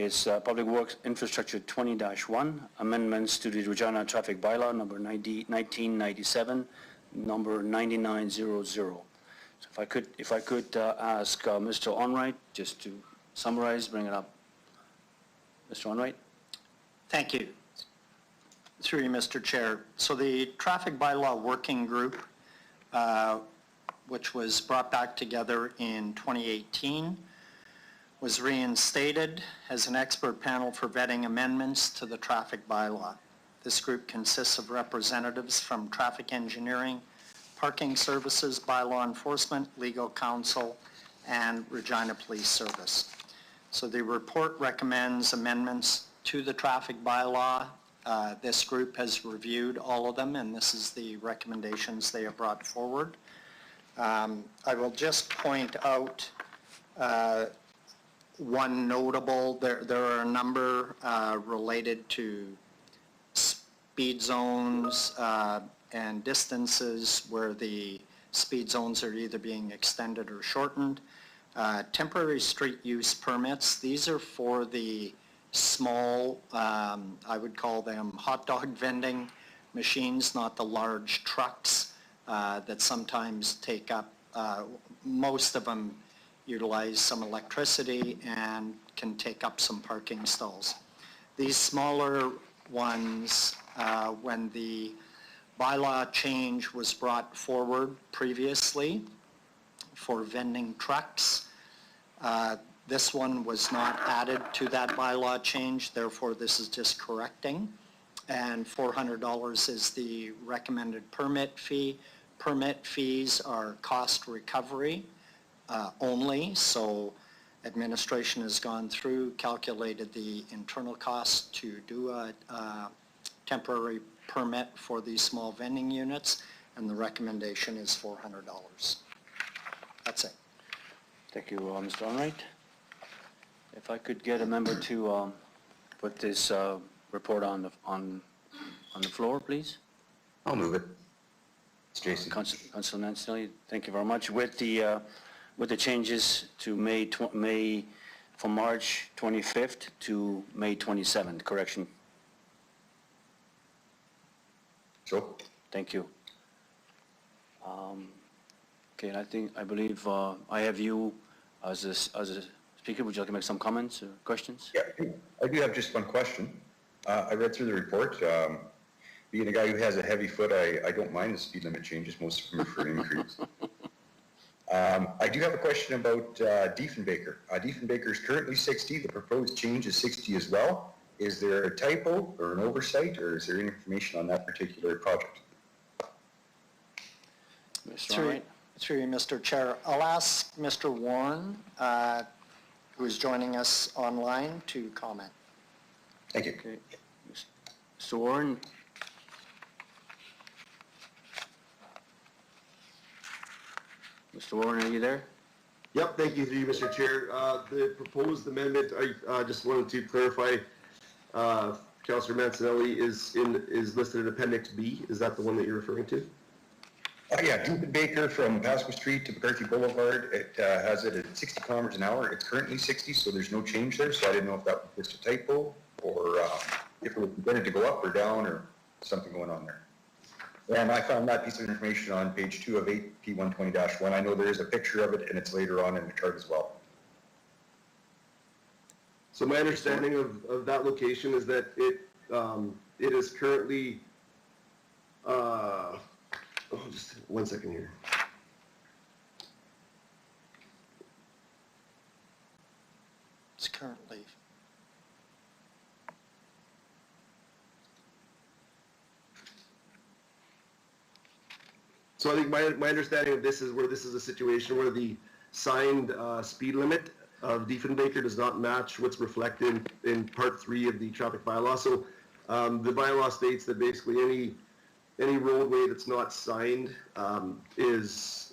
is Public Works Infrastructure 20-1, amendments to the Regina Traffic Bylaw number 1997, number 9900. So if I could ask Mr. Onright just to summarize, bring it up. Mr. Onright. Thank you. Through you, Mr. Chair. So the Traffic Bylaw Working Group, which was brought back together in 2018, was reinstated as an expert panel for vetting amendments to the traffic bylaw. This group consists of representatives from traffic engineering, parking services, bylaw enforcement, legal counsel, and Regina Police Service. So the report recommends amendments to the traffic bylaw. This group has reviewed all of them, and this is the recommendations they have brought forward. I will just point out one notable, there are a number related to speed zones and distances where the speed zones are either being extended or shortened. Temporary street use permits, these are for the small, I would call them hot dog vending machines, not the large trucks that sometimes take up, most of them utilize some electricity and can take up some parking stalls. These smaller ones, when the bylaw change was brought forward previously for vending trucks, this one was not added to that bylaw change, therefore this is just correcting. And $400 is the recommended permit fee. Permit fees are cost recovery only, so administration has gone through, calculated the internal cost to do a temporary permit for these small vending units, and the recommendation is $400. That's it. Thank you, Mr. Onright. If I could get a member to put this report on the floor, please. I'll move it. It's Jason. Councilor Nancy, thank you very much. With the changes to from March 25th to May 27th, correction? Sure. Thank you. Okay, I believe I have you as a speaker. Would you like to make some comments or questions? Yeah, I do have just one question. I read through the report. Being a guy who has a heavy foot, I don't mind the speed limit changes. Most of them are for an increase. I do have a question about Diefenbaker. Diefenbaker is currently 60. The proposed change is 60 as well. Is there a typo or an oversight, or is there any information on that particular project? Through you, Mr. Chair. I'll ask Mr. Warren, who is joining us online, to comment. Thank you. Okay. Mr. Warren. Mr. Warren, are you there? Yep, thank you, through you, Mr. Chair. The proposed amendment, I just wanted to clarify, Councillor Mancinelli is listed in Appendix B. Is that the one that you're referring to? Yeah, Diefenbaker from Pasco Street to McCarthy Boulevard. It has it at 60 kilometers an hour. It's currently 60, so there's no change there. So I didn't know if that was just a typo, or if it was intended to go up or down, or something going on there. And I found that piece of information on page 2 of 8 P120-1. I know there is a picture of it, and it's later on in the chart as well. So my understanding of that location is that it is currently, just 1 second here. It's currently. So I think my understanding of this is where this is a situation where the signed speed limit of Diefenbaker does not match what's reflected in Part 3 of the traffic bylaw. So the bylaw states that basically any roadway that's not signed is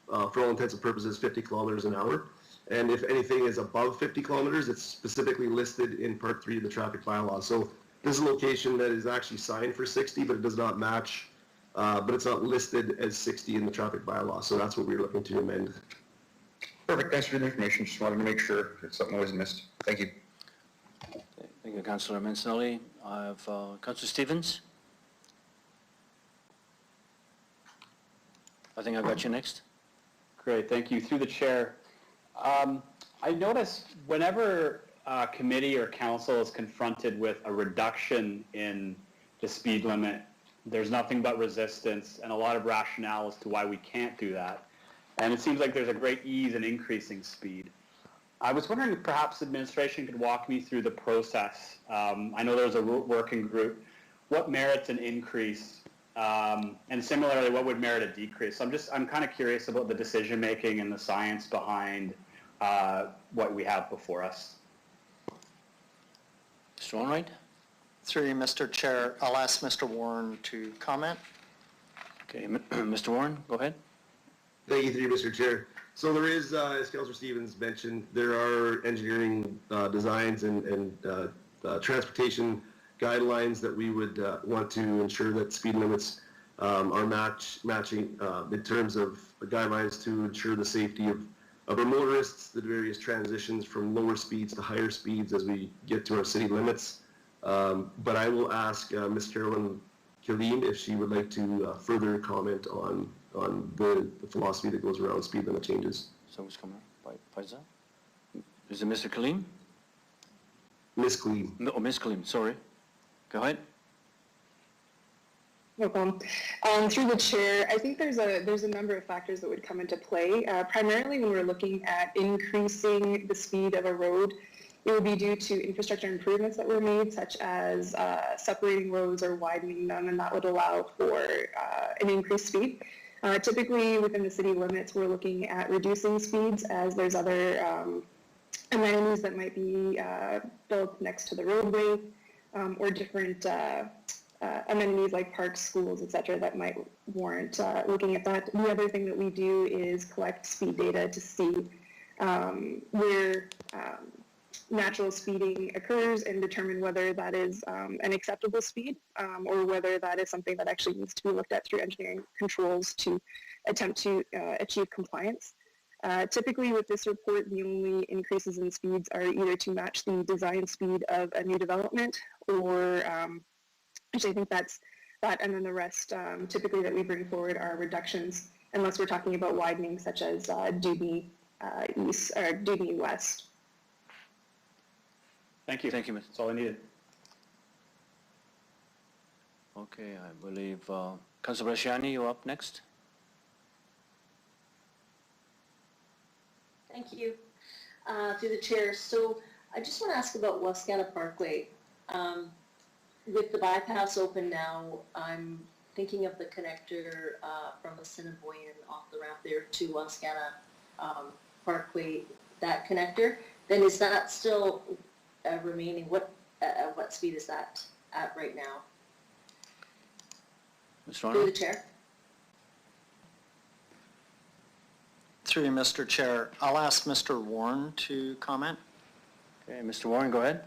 for all intents and purposes 50 kilometers an hour. And if anything is above 50 kilometers, it's specifically listed in Part 3 of the traffic bylaw. So this is a location that is actually signed for 60, but it does not match, but it's not listed as 60 in the traffic bylaw. So that's what we're looking to amend. Perfect. Thanks for the information. Just wanted to make sure that something wasn't missed. Thank you. Thank you, Councillor Mancinelli. I have Councillor Stevens. I think I got you next. Great, thank you. Through the chair, I noticed whenever a committee or council is confronted with a reduction in the speed limit, there's nothing but resistance and a lot of rationale as to why we can't do that. And it seems like there's a great ease in increasing speed. I was wondering if perhaps administration could walk me through the process. I know there's a working group. What merits an increase? And similarly, what would merit a decrease? So I'm kind of curious about the decision-making and the science behind what we have before us. Mr. Wainwright? Through you, Mr. Chair, I'll ask Mr. Warren to comment. Okay, Mr. Warren, go ahead. Thank you, through you, Mr. Chair. So there is, as Councillor Stevens mentioned, there are engineering designs and transportation guidelines that we would want to ensure that speed limits are matching in terms of guidelines to ensure the safety of our motorists, the various transitions from lower speeds to higher speeds as we get to our city limits. But I will ask Ms. Carolyn Killeen if she would like to further comment on the philosophy that goes around speed limit changes. So who's coming up? Paisa? Is it Mr. Kaleem? Ms. Killeen. No, Ms. Kaleem, sorry. Go ahead. No problem. Through the chair, I think there's a number of factors that would come into play. Primarily when we're looking at increasing the speed of a road, it would be due to infrastructure improvements that were made, such as separating roads or widening them, and that would allow for an increased speed. Typically within the city limits, we're looking at reducing speeds as there's other amenities that might be built next to the roadway, or different amenities like parks, schools, etc., that might warrant looking at that. The other thing that we do is collect speed data to see where natural speeding occurs and determine whether that is an acceptable speed or whether that is something that actually needs to be looked at through engineering controls to attempt to achieve compliance. Typically with this report, the only increases in speeds are either to match the design speed of a new development or actually I think that's that, and then the rest typically that we bring forward are reductions unless we're talking about widening such as Dewey East or Dewey West. Thank you. Thank you, Mr. That's all I needed. Okay, I believe Councillor Bresciani, you're up next. Thank you. Through the chair. So I just want to ask about Wascana Parkway. With the bypass open now, I'm thinking of the connector from Assiniboine off the ramp there to Wascana Parkway, that connector. Then is that still remaining? What speed is that at right now? Mr. Through Arnold? the chair. Through you, Mr. Chair, I'll ask Mr. Warren to comment. Okay, Mr. Warren, go ahead.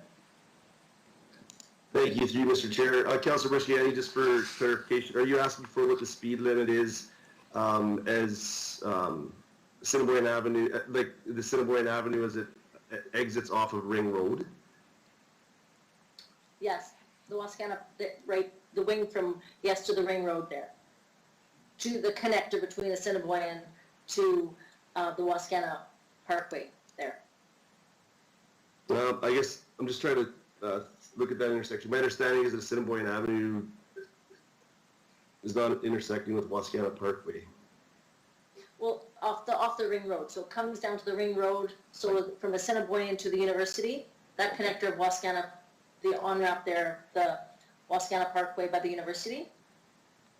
Thank you, through you, Mr. Chair. Councillor Bresciani, just for clarification, are you asking for what the speed limit is as Assiniboine Avenue, like the Assiniboine Avenue as it exits off of Ring Road? Yes, the Wascana, the wing from, yes, to the ring road there. To the connector between Assiniboine to the Wascana Parkway there. I guess I'm just trying to look at that intersection. My understanding is that Assiniboine Avenue is not intersecting with Wascana Parkway. Well, off the ring road, so it comes down to the ring road, so from Assiniboine to the university, that connector of Wascana, the on-ramp there, the Wascana Parkway by the university.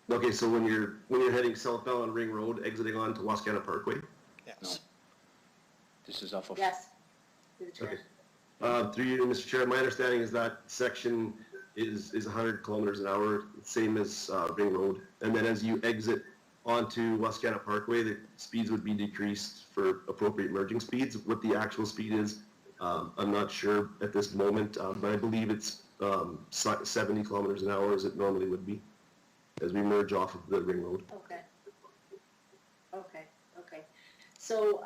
Okay, so when you're heading southbound on Ring Road, exiting onto Wascana Parkway? Yes. This is off of... Yes. Through the chair. Okay. Through you, Mr. Chair, my understanding is that section is 100 kilometers an hour, same as Ring Road. And then as you exit onto Wascana Parkway, the speeds would be decreased for appropriate merging speeds. What the actual speed is, I'm not sure at this moment, but I believe it's 70 kilometers an hour as it normally would be as we merge off of the Ring Road. Okay. So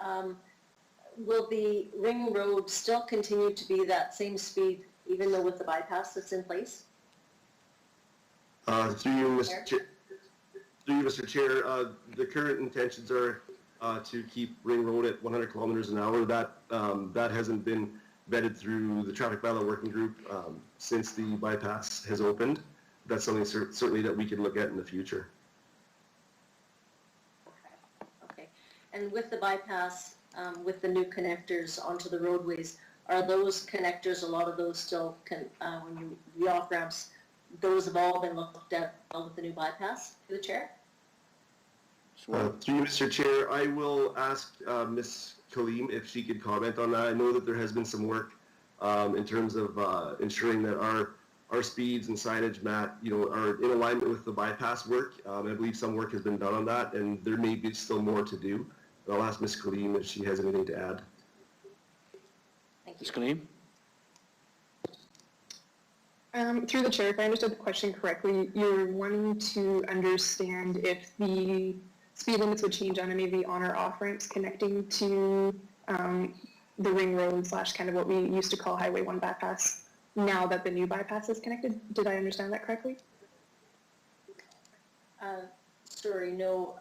will the ring road still continue to be that same speed even though with the bypass that's in place? Through you, Mr. Chair, Mr. Chair, the current intentions are to keep Ring Road at 100 kilometers an hour. That hasn't been vetted through the traffic bylaw working group since the bypass has opened. That's something certainly that we could look at in the future. Okay. And with the bypass, with the new connectors onto the roadways, are those connectors, a lot of those still when the off-ramps, those have all been looked at with the new bypass through the chair? Through you, Mr. Chair, I will ask Ms. Kaleem if she could comment on that. I know that there has been some work in terms of ensuring that our speeds and signage are in alignment with the bypass work. I believe some work has been done on that, and there may be still more to do. But I'll ask Ms. Kaleem if she has anything to add. Thank you. Ms. Kaleem? Through the chair, if I understood the question correctly, you're wanting to understand if the speed limits would change on any of the on or off ramps connecting to the ring road / kind of what we used to call Highway 1 bypass now that the new bypass is connected. Did I understand that correctly? Sorry, no.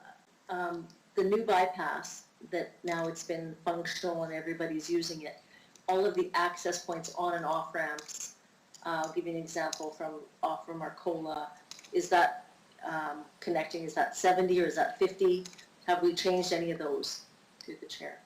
The new bypass that now it's been functional and everybody's using it, all of the access points on and off ramps, I'll give you an example from Arcola, is that connecting, is that 70 or is that 50? Have we changed any of those through the chair?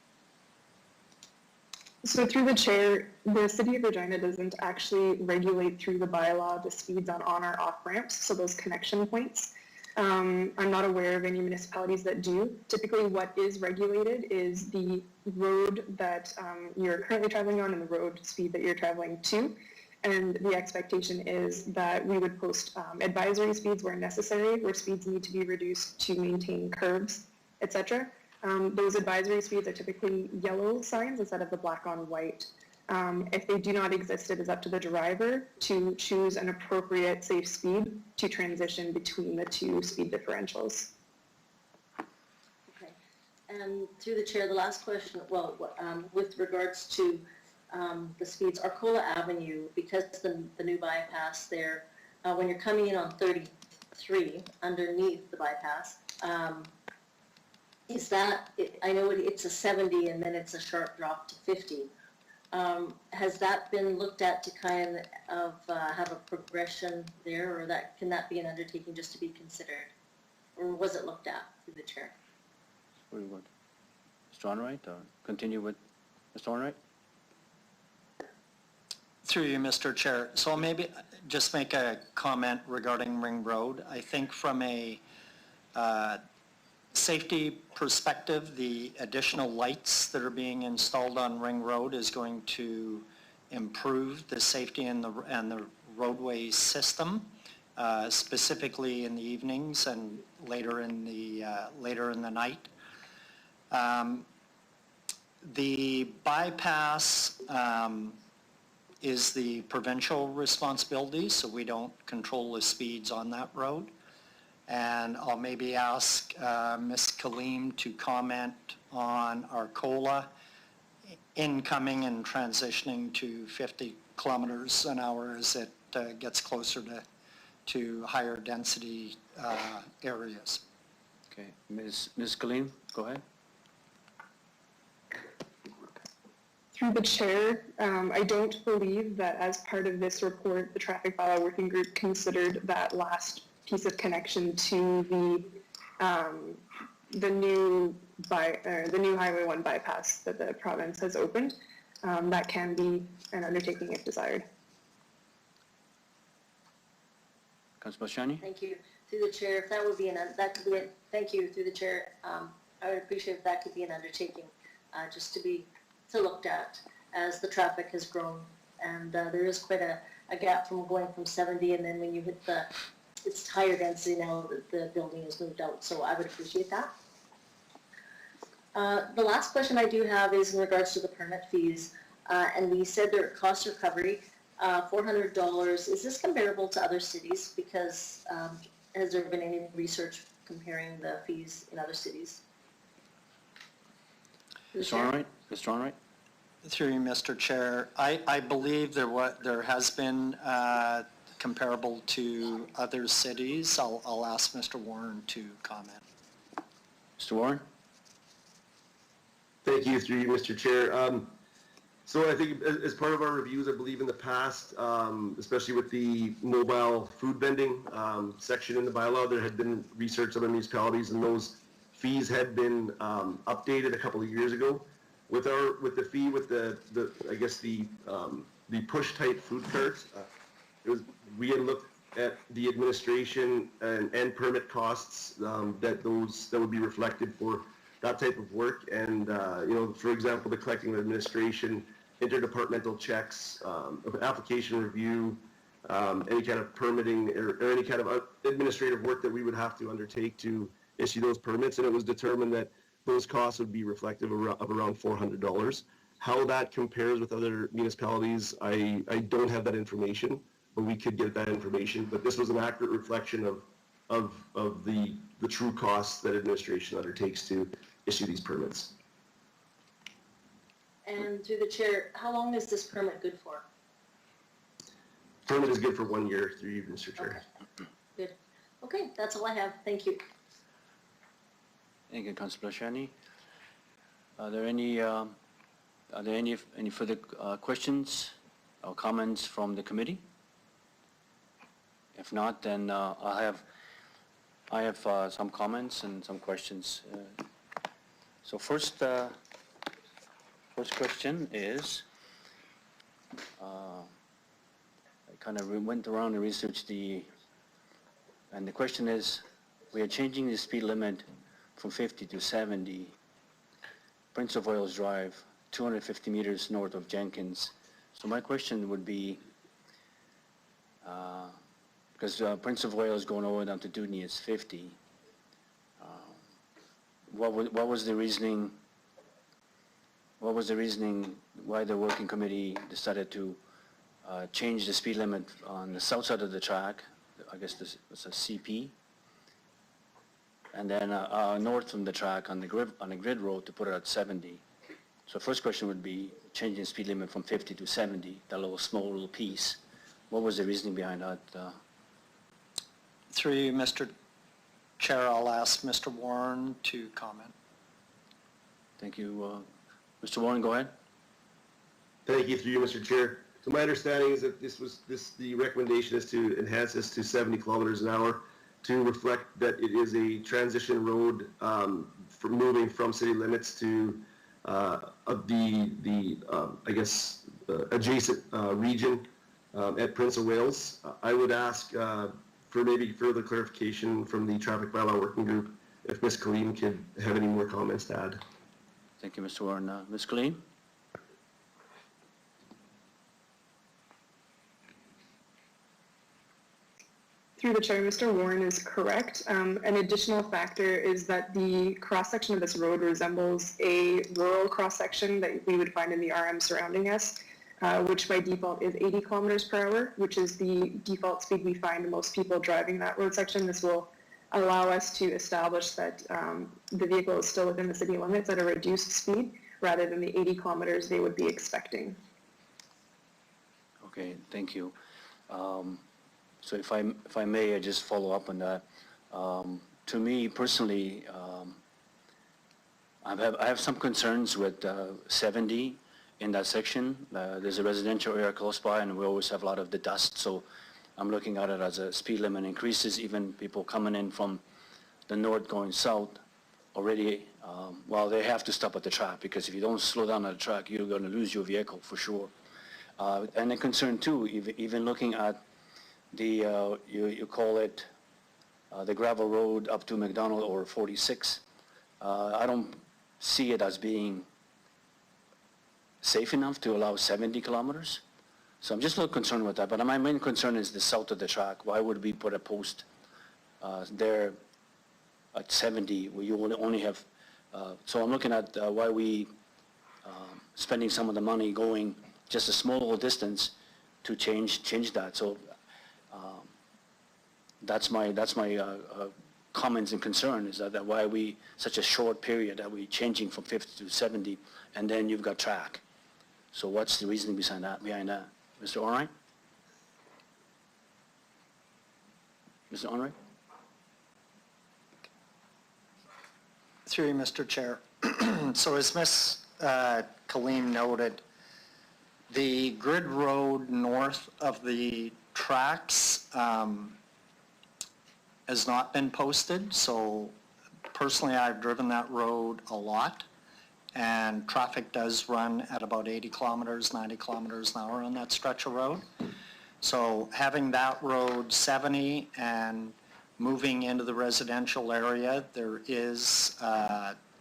So through the chair, the City of Regina doesn't actually regulate through the bylaw the speeds on or off ramps, so those connection points. I'm not aware of any municipalities that do. Typically what is regulated is the road that you're currently traveling on and the road speed that you're traveling to. And the expectation is that we would post advisory speeds where necessary, where speeds need to be reduced to maintain curbs, etc. Those advisory speeds are typically yellow signs instead of the black on white. If they do not exist, it is up to the driver to choose an appropriate safe speed to transition between the two speed differentials. Okay. And through the chair, the last question, well, with regards to the speeds, Arcola Avenue, because the new bypass there, when you're coming in on 33 underneath the bypass, is that, I know it's a 70 and then it's a sharp drop to 50. Has that been looked at to kind of have a progression there, or can that be an undertaking just to be considered? Or was it looked at through the chair? Very good. Mr. Onright, or continue with Mr. Onright? Through you, Mr. Chair. So I'll maybe just make a comment regarding Ring Road. I think from a safety perspective, the additional lights that are being installed on Ring Road is going to improve the safety and the roadway system, specifically in the evenings and later in the night. The bypass is the provincial responsibility, so we don't control the speeds on that road. And I'll maybe ask Ms. Kaleem to comment on Arcola incoming and transitioning to 50 kilometers an hour as it gets closer to higher density areas. Okay, Ms. Kaleem, go ahead. Through the chair, I don't believe that as part of this report, the Traffic Bylaw Working Group considered that last piece of connection to the new Highway 1 bypass that the province has opened. That can be an undertaking if desired. Councilor Bashani? Thank you. Through the chair, if that would be thank you, through the chair. I would appreciate if that could be an undertaking, just to be looked at as the traffic has grown. And there is quite a gap from going from 70, and then when you hit it's higher density now that the building has moved out, so I would appreciate that. The last question I do have is in regards to the permit fees, and we said they're cost recovery, $400. Is this comparable to other cities? Because has there been any research comparing the fees in other cities? Mr. Onright? Mr. Onright? Through you, Mr. Chair, I believe there has been comparable to other cities. I'll ask Mr. Warren to comment. Mr. Warren? Thank you, through you, Mr. Chair. So I think as part of our reviews, I believe in the past, especially with the mobile food vending section in the bylaw, there had been research on the municipalities, and those fees had been updated a couple of years ago. With the fee, with the I guess the push type food carts, we had looked at the administration and permit costs that would be reflected for that type of work, and for example, the collecting of administration, interdepartmental checks, application review, any kind of permitting or any kind of administrative work that we would have to undertake to issue those permits, and it was determined that those costs would be reflective of around $400. How that compares with other municipalities, I don't have that information, but we could get that information. But this was an accurate reflection of the true costs that administration undertakes to issue these permits. And through the chair, how long is this permit good for? Permit is good for 1 year, through you, Mr. Chair. Okay, good. Okay, that's all I have. Thank you. Thank you, Councillor Shani. Are there any further questions or comments from the committee? If not, then I have some comments and some questions. So first question is, I kind of went around and researched and the question is, we are changing the speed limit from 50 to 70, Prince of Wales Drive, 250 meters north of Jenkins. So my question would be, because Prince of Wales going all the way down to Dudney is 50, what was the reasoning? What was the reasoning why the working committee decided to change the speed limit on the south side of the track? I guess this was a CP, and then north from the track on the grid road to put it at 70. So first question would be changing the speed limit from 50 to 70, that small little piece. What was the reasoning behind that? Through you, Mr. Chair, I'll ask Mr. Warren to comment. Thank you. Mr. Warren, go ahead. Thank you, through you, Mr. Chair. So my understanding is that the recommendation is to enhance this to 70 kilometers an hour to reflect that it is a transition road for moving from city limits to I guess adjacent region at Prince of Wales. I would ask for maybe further clarification from the traffic bylaw working group if Ms. Kaleem could have any more comments to add. Thank you, Mr. Warren. Ms. Kaleem? Through the chair, Mr. Warren is correct. An additional factor is that the cross-section of this road resembles a rural cross-section that we would find in the RM surrounding us, which by default is 80 kilometers per hour, which is the default speed we find most people driving that road section. This will allow us to establish that the vehicle is still within the city limits at a reduced speed rather than the 80 kilometers they would be expecting. Okay, thank you. So if I may, I just follow up on that. To me personally, I have some concerns with 70 in that section. There's a residential area close by, and we always have a lot of the dust. So I'm looking at it as a speed limit increases. Even people coming in from the north going south already, well, they have to stop at the track, because if you don't slow down at the track, you're going to lose your vehicle for sure. And a concern too, even looking at the, you call it the gravel road up to McDonald or 46. I don't see it as being safe enough to allow 70 kilometers. So I'm just a little concerned with that. But my main concern is the south of the track. Why would we put a post there at 70 where you only have, so I'm looking at why we spending some of the money going just a small little distance to change that. So that's my comments and concern, is that why we such a short period that we changing from 50 to 70, and then you've got track. So what's the reasoning behind that? Mr. Orright? Mr. Orright? Through you, Mr. Chair. So as Ms. Kaleem noted, the grid road north of the tracks has not been posted. So personally, I've driven that road a lot, and traffic does run at about 80 kilometers, 90 kilometers an hour on that stretch of road. So having that road 70 and moving into the residential area, there is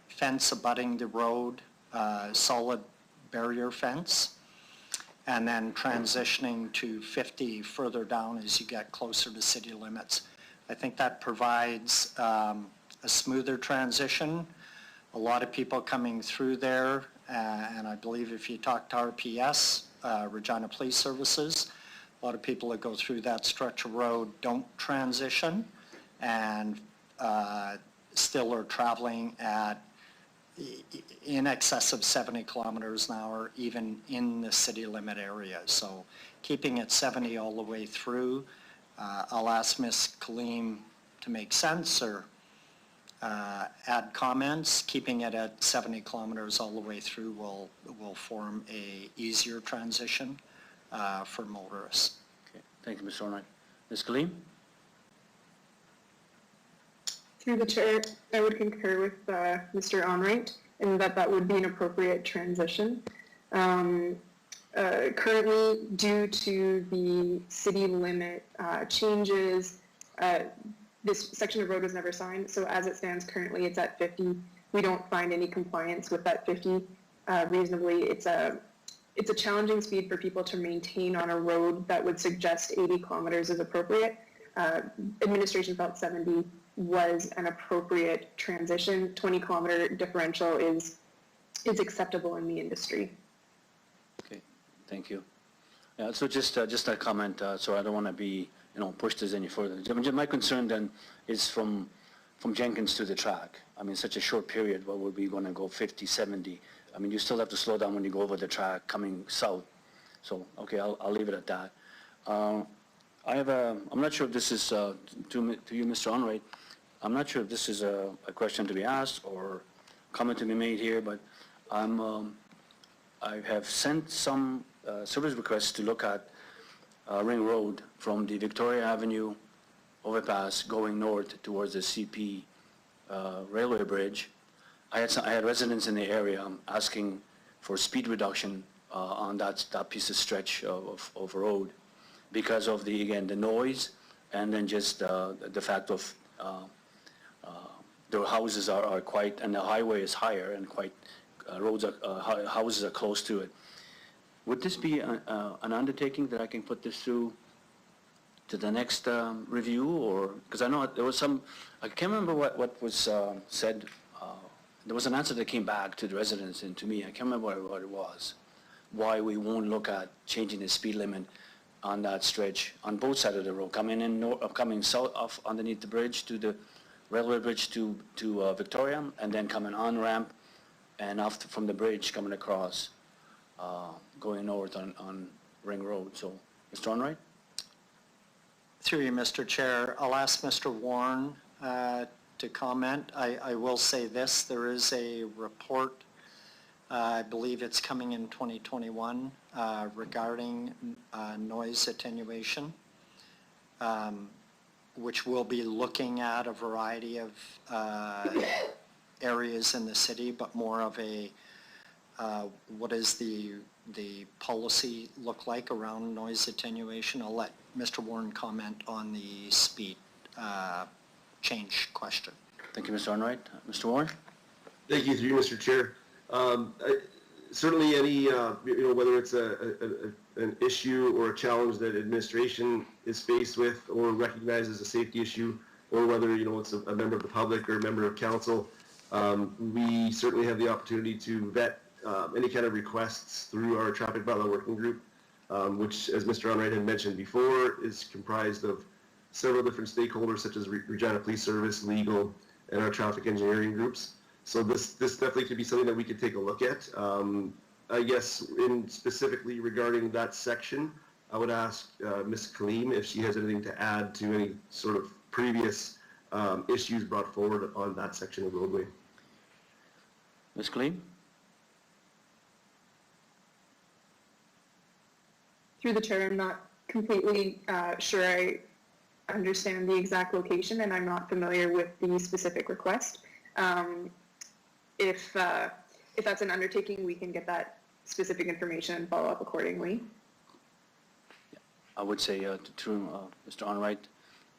fence abutting the road, solid barrier fence, and then transitioning to 50 further down as you get closer to city limits. I think that provides a smoother transition. A lot of people coming through there, and I believe if you talk to RPS, Regina Police Services, a lot of people that go through that stretch of road don't transition and still are traveling at in excess of 70 kilometers an hour, even in the city limit area. So keeping it 70 all the way through, I'll ask Ms. Kaleem to make sense or add comments. Keeping it at 70 kilometers all the way through will form a easier transition for motorists. Okay, thank you, Mr. Orright. Ms. Kaleem? Through the chair, I would concur with Mr. Onright in that would be an appropriate transition. Currently, due to the city limit changes, this section of road was never signed, so as it stands currently, it's at 50. We don't find any compliance with that 50 reasonably. It's a challenging speed for people to maintain on a road that would suggest 80 kilometers is appropriate. Administration felt 70 was an appropriate transition. 20-kilometer differential is acceptable in the industry. Okay, thank you. Yeah, so just a comment, so I don't want to be, push this any further. My concern then is from Jenkins to the track. I mean, such a short period, what would we going to go 50, 70? I mean, you still have to slow down when you go over the track coming south. So, okay, I'll leave it at that. I'm not sure if this is to you, Mr. Onright. I'm not sure if this is a question to be asked or comment to be made here, but I have sent some service requests to look at Ring Road from the Victoria Avenue overpass going north towards the CP railway bridge. I had residents in the area asking for speed reduction on that piece of stretch of road because of the noise, and then just the fact of their houses are quite, and the highway is higher and quite, houses are close to it. Would this be an undertaking that I can put this through to the next review, or, because I know there was some, I can't remember what was said. There was an answer that came back to the residents and to me. I can't remember what it was. Why we won't look at changing the speed limit on that stretch on both sides of the road, coming south off underneath the bridge to the railway bridge to Victoria, and then coming on ramp and after from the bridge coming across, going north on Ring Road. So, Mr. Onright? Through you, Mr. Chair, I'll ask Mr. Warren to comment. I will say this, there is a report, I believe it's coming in 2021, regarding noise attenuation, which will be looking at a variety of areas in the city, but more of a, what does the policy look like around noise attenuation? I'll let Mr. Warren comment on the speed change question. Thank you, Mr. Onright. Mr. Warren? Thank you, through you, Mr. Chair. Certainly any, whether it's an issue or a challenge that administration is faced with or recognizes a safety issue, or whether, it's a member of the public or a member of council, we certainly have the opportunity to vet any kind of requests through our traffic bylaw working group, which, as Mr. Onright had mentioned before, is comprised of several different stakeholders such as Regina Police Service, legal, and our traffic engineering groups. So this definitely could be something that we could take a look at. I guess in specifically regarding that section, I would ask Ms. Kaleem if she has anything to add to any sort of previous issues brought forward on that section of roadway. Ms. Kaleem? Through the chair, I'm not completely sure I understand the exact location, and I'm not familiar with the specific request. If that's an undertaking, we can get that specific information and follow up accordingly. I would say through Mr. Onright,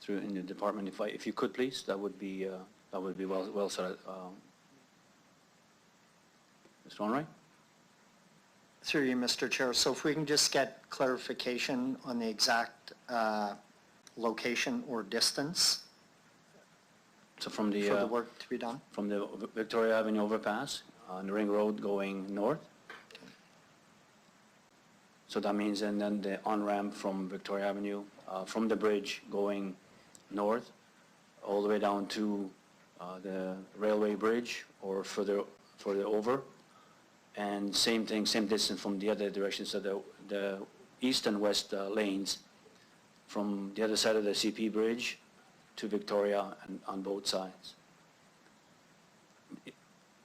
through in the department, if you could please, that would be well said. Mr. Onright? Through you, Mr. Chair. So if we can just get clarification on the exact location or distance So from for the the work to be done? from the Victoria Avenue overpass on the Ring Road going north. So that means, and then the on-ramp from Victoria Avenue, from the bridge going north, all the way down to the railway bridge or further over. And same thing, same distance from the other direction, so the east and west lanes from the other side of the CP bridge to Victoria and on both sides.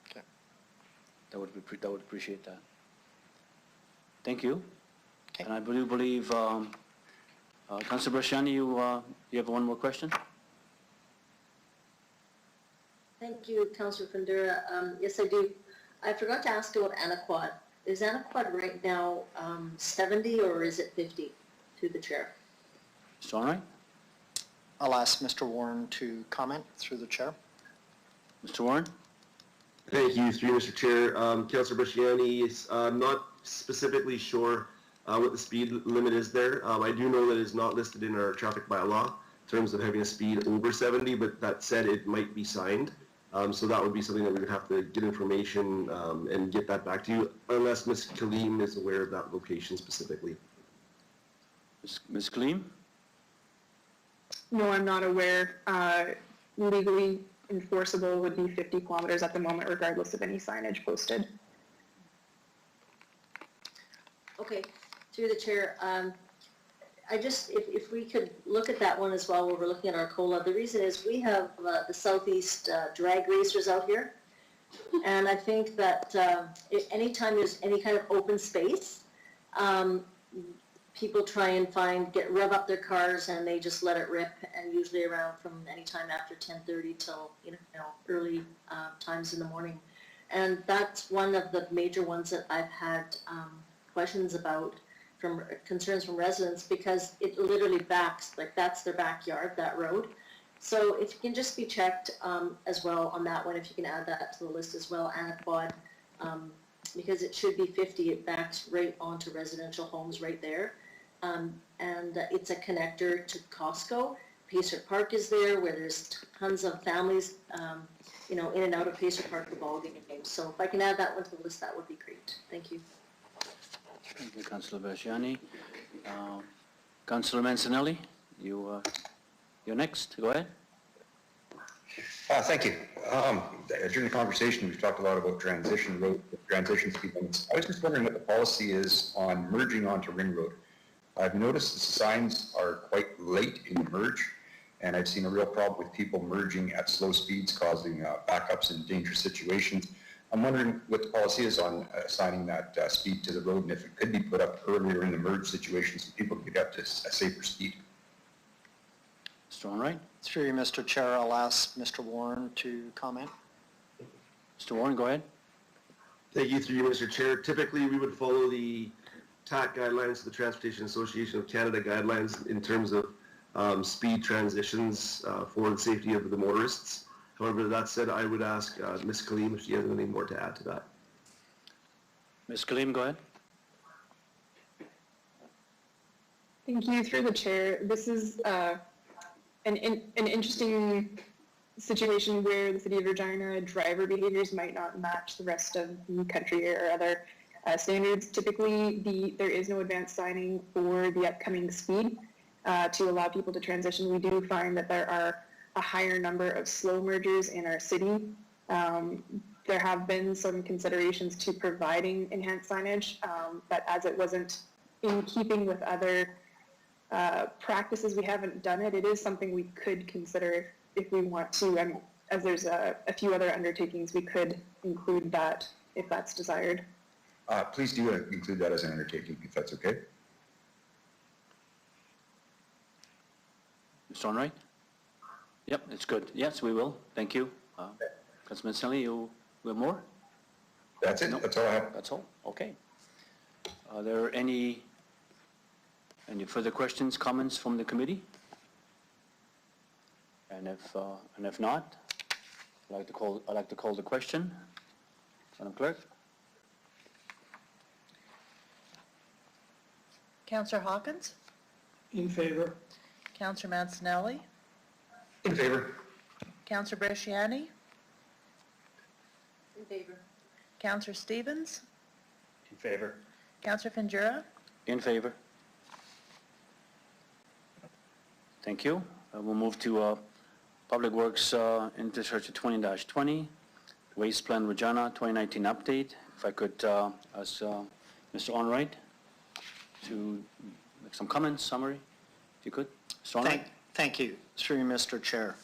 Okay. That would appreciate that. Thank you. Okay. And I believe, Councilor Brasciani, you have one more question? Thank you, Councillor Fundura. Yes, I do. I forgot to ask about Anaquad. Is Anaquad right now 70 or is it 50 through the chair? Mr. Onright? I'll ask Mr. Warren to comment through the chair. Mr. Warren? Thank you, through you, Mr. Chair. Councillor Brasciani, I'm not specifically sure what the speed limit is there. I do know that it's not listed in our traffic bylaw in terms of having a speed over 70, but that said, it might be signed. So that would be something that we would have to get information and get that back to you, unless Ms. Kaleem is aware of that location specifically. Ms. Kaleem? No, I'm not aware. Legally enforceable would be 50 kilometers at the moment, regardless of any signage posted. Okay, through the chair, I just, if we could look at that one as well, while we're looking at our COLA. The reason is we have the Southeast drag racers out here. And I think that anytime there's any kind of open space, people try and rev up their cars and they just let it rip, and usually around from any time after 10:30 till, early times in the morning. And that's one of the major ones that I've had questions about, from concerns from residents, because it literally backs, like that's their backyard, that road. So if you can just be checked as well on that one, if you can add that to the list as well, Anaquad, because it should be 50, it backs right onto residential homes right there. And it's a connector to Costco. Pacer Park is there, where there's tons of families, in and out of Pacer Park, the ball games. So if I can add that one to the list, that would be great. Thank you. Thank you, Councilor Brasciani. Councilor Mancinelli, you're next. Go ahead. Thank you. During the conversation, we've talked a lot about transition speed limits. I was just wondering what the policy is on merging onto Ring Road. I've noticed the signs are quite late in merge, and I've seen a real problem with people merging at slow speeds, causing backups and dangerous situations. I'm wondering what the policy is on assigning that speed to the road, and if it could be put up earlier in the merge situation so people could get to a safer speed. Mr. Onright? Through you, Mr. Chair, I'll ask Mr. Warren to comment. Mr. Warren, go ahead. Thank you, through you, Mr. Chair. Typically, we would follow the TAC guidelines, the Transportation Association of Canada guidelines, in terms of speed transitions for the safety of the motorists. However, that said, I would ask Ms. Kaleem if she has anything more to add to that. Ms. Kaleem, go ahead. Thank you. Through the chair, this is an interesting situation where the City of Regina driver behaviors might not match the rest of the country or other standards. Typically, there is no advanced signing for the upcoming speed to allow people to transition. We do find that there are a higher number of slow mergers in our city. there have been some considerations to providing enhanced signage, but as it wasn't in keeping with other practices, we haven't done it. It is something we could consider if we want to, and as there's a few other undertakings, we could include that if that's desired. Please do include that as an undertaking, if that's okay. Mr. Onright? Yep, it's good. Yes, we will. Thank you. Councilman Stanley, you have more? That's it. No. That's all I have. That's all? Okay. Are there any further questions, comments from the committee? And if not, I'd like to call the question. Madam Clerk? Councillor Hawkins? In favor. Councillor Mancinelli? In favor. Councillor Bresciani? In favor. Councillor Stevens? In favor. Councillor Fingera? In favor. Thank you. We'll move to Public Works Infrastructure 20-20, Waste Plan Regina 2019 update. If I could ask Mr. Onright to make some comments, summary, if you could. Mr. Onright? Thank you, through you, Mr. Chair.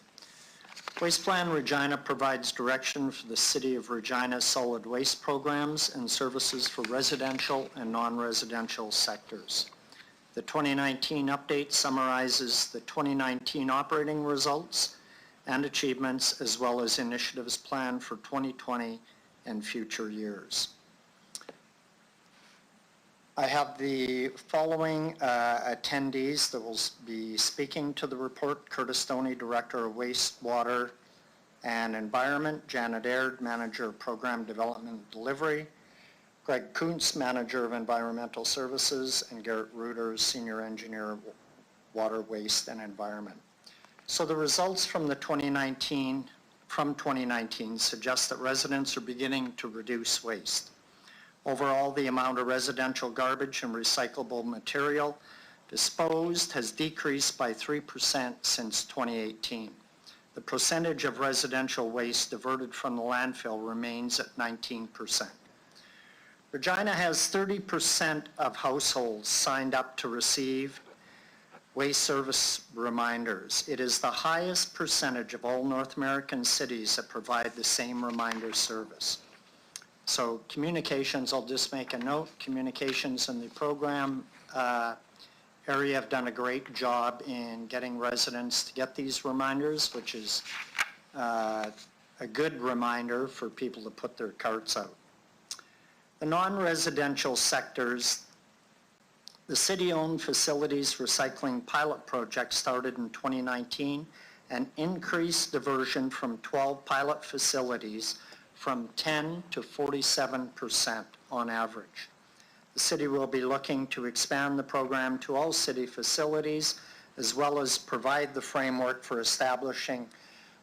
Waste Plan Regina provides direction for the City of Regina's solid waste programs and services for residential and non-residential sectors. The 2019 update summarizes the 2019 operating results and achievements, as well as initiatives planned for 2020 and future years. I have the following attendees that will be speaking to the report: Curtis Stoney, Director of Wastewater and Environment; Janet Aird, Manager of Program Development and Delivery; Greg Kuntz, Manager of Environmental Services; and Garrett Reuter, Senior Engineer of Water, Waste and Environment. So the results from 2019 suggest that residents are beginning to reduce waste. Overall, the amount of residential garbage and recyclable material disposed has decreased by 3% since 2018. The percentage of residential waste diverted from the landfill remains at 19%. Regina has 30% of households signed up to receive waste service reminders. It is the highest percentage of all North American cities that provide the same reminder service. So communications, I'll just make a note, communications in the program area have done a great job in getting residents to get these reminders, which is a good reminder for people to put their carts out. The non-residential sectors, the city-owned facilities recycling pilot project started in 2019 and increased diversion from 12 pilot facilities from 10 to 47% on average. The city will be looking to expand the program to all city facilities, as well as provide the framework for establishing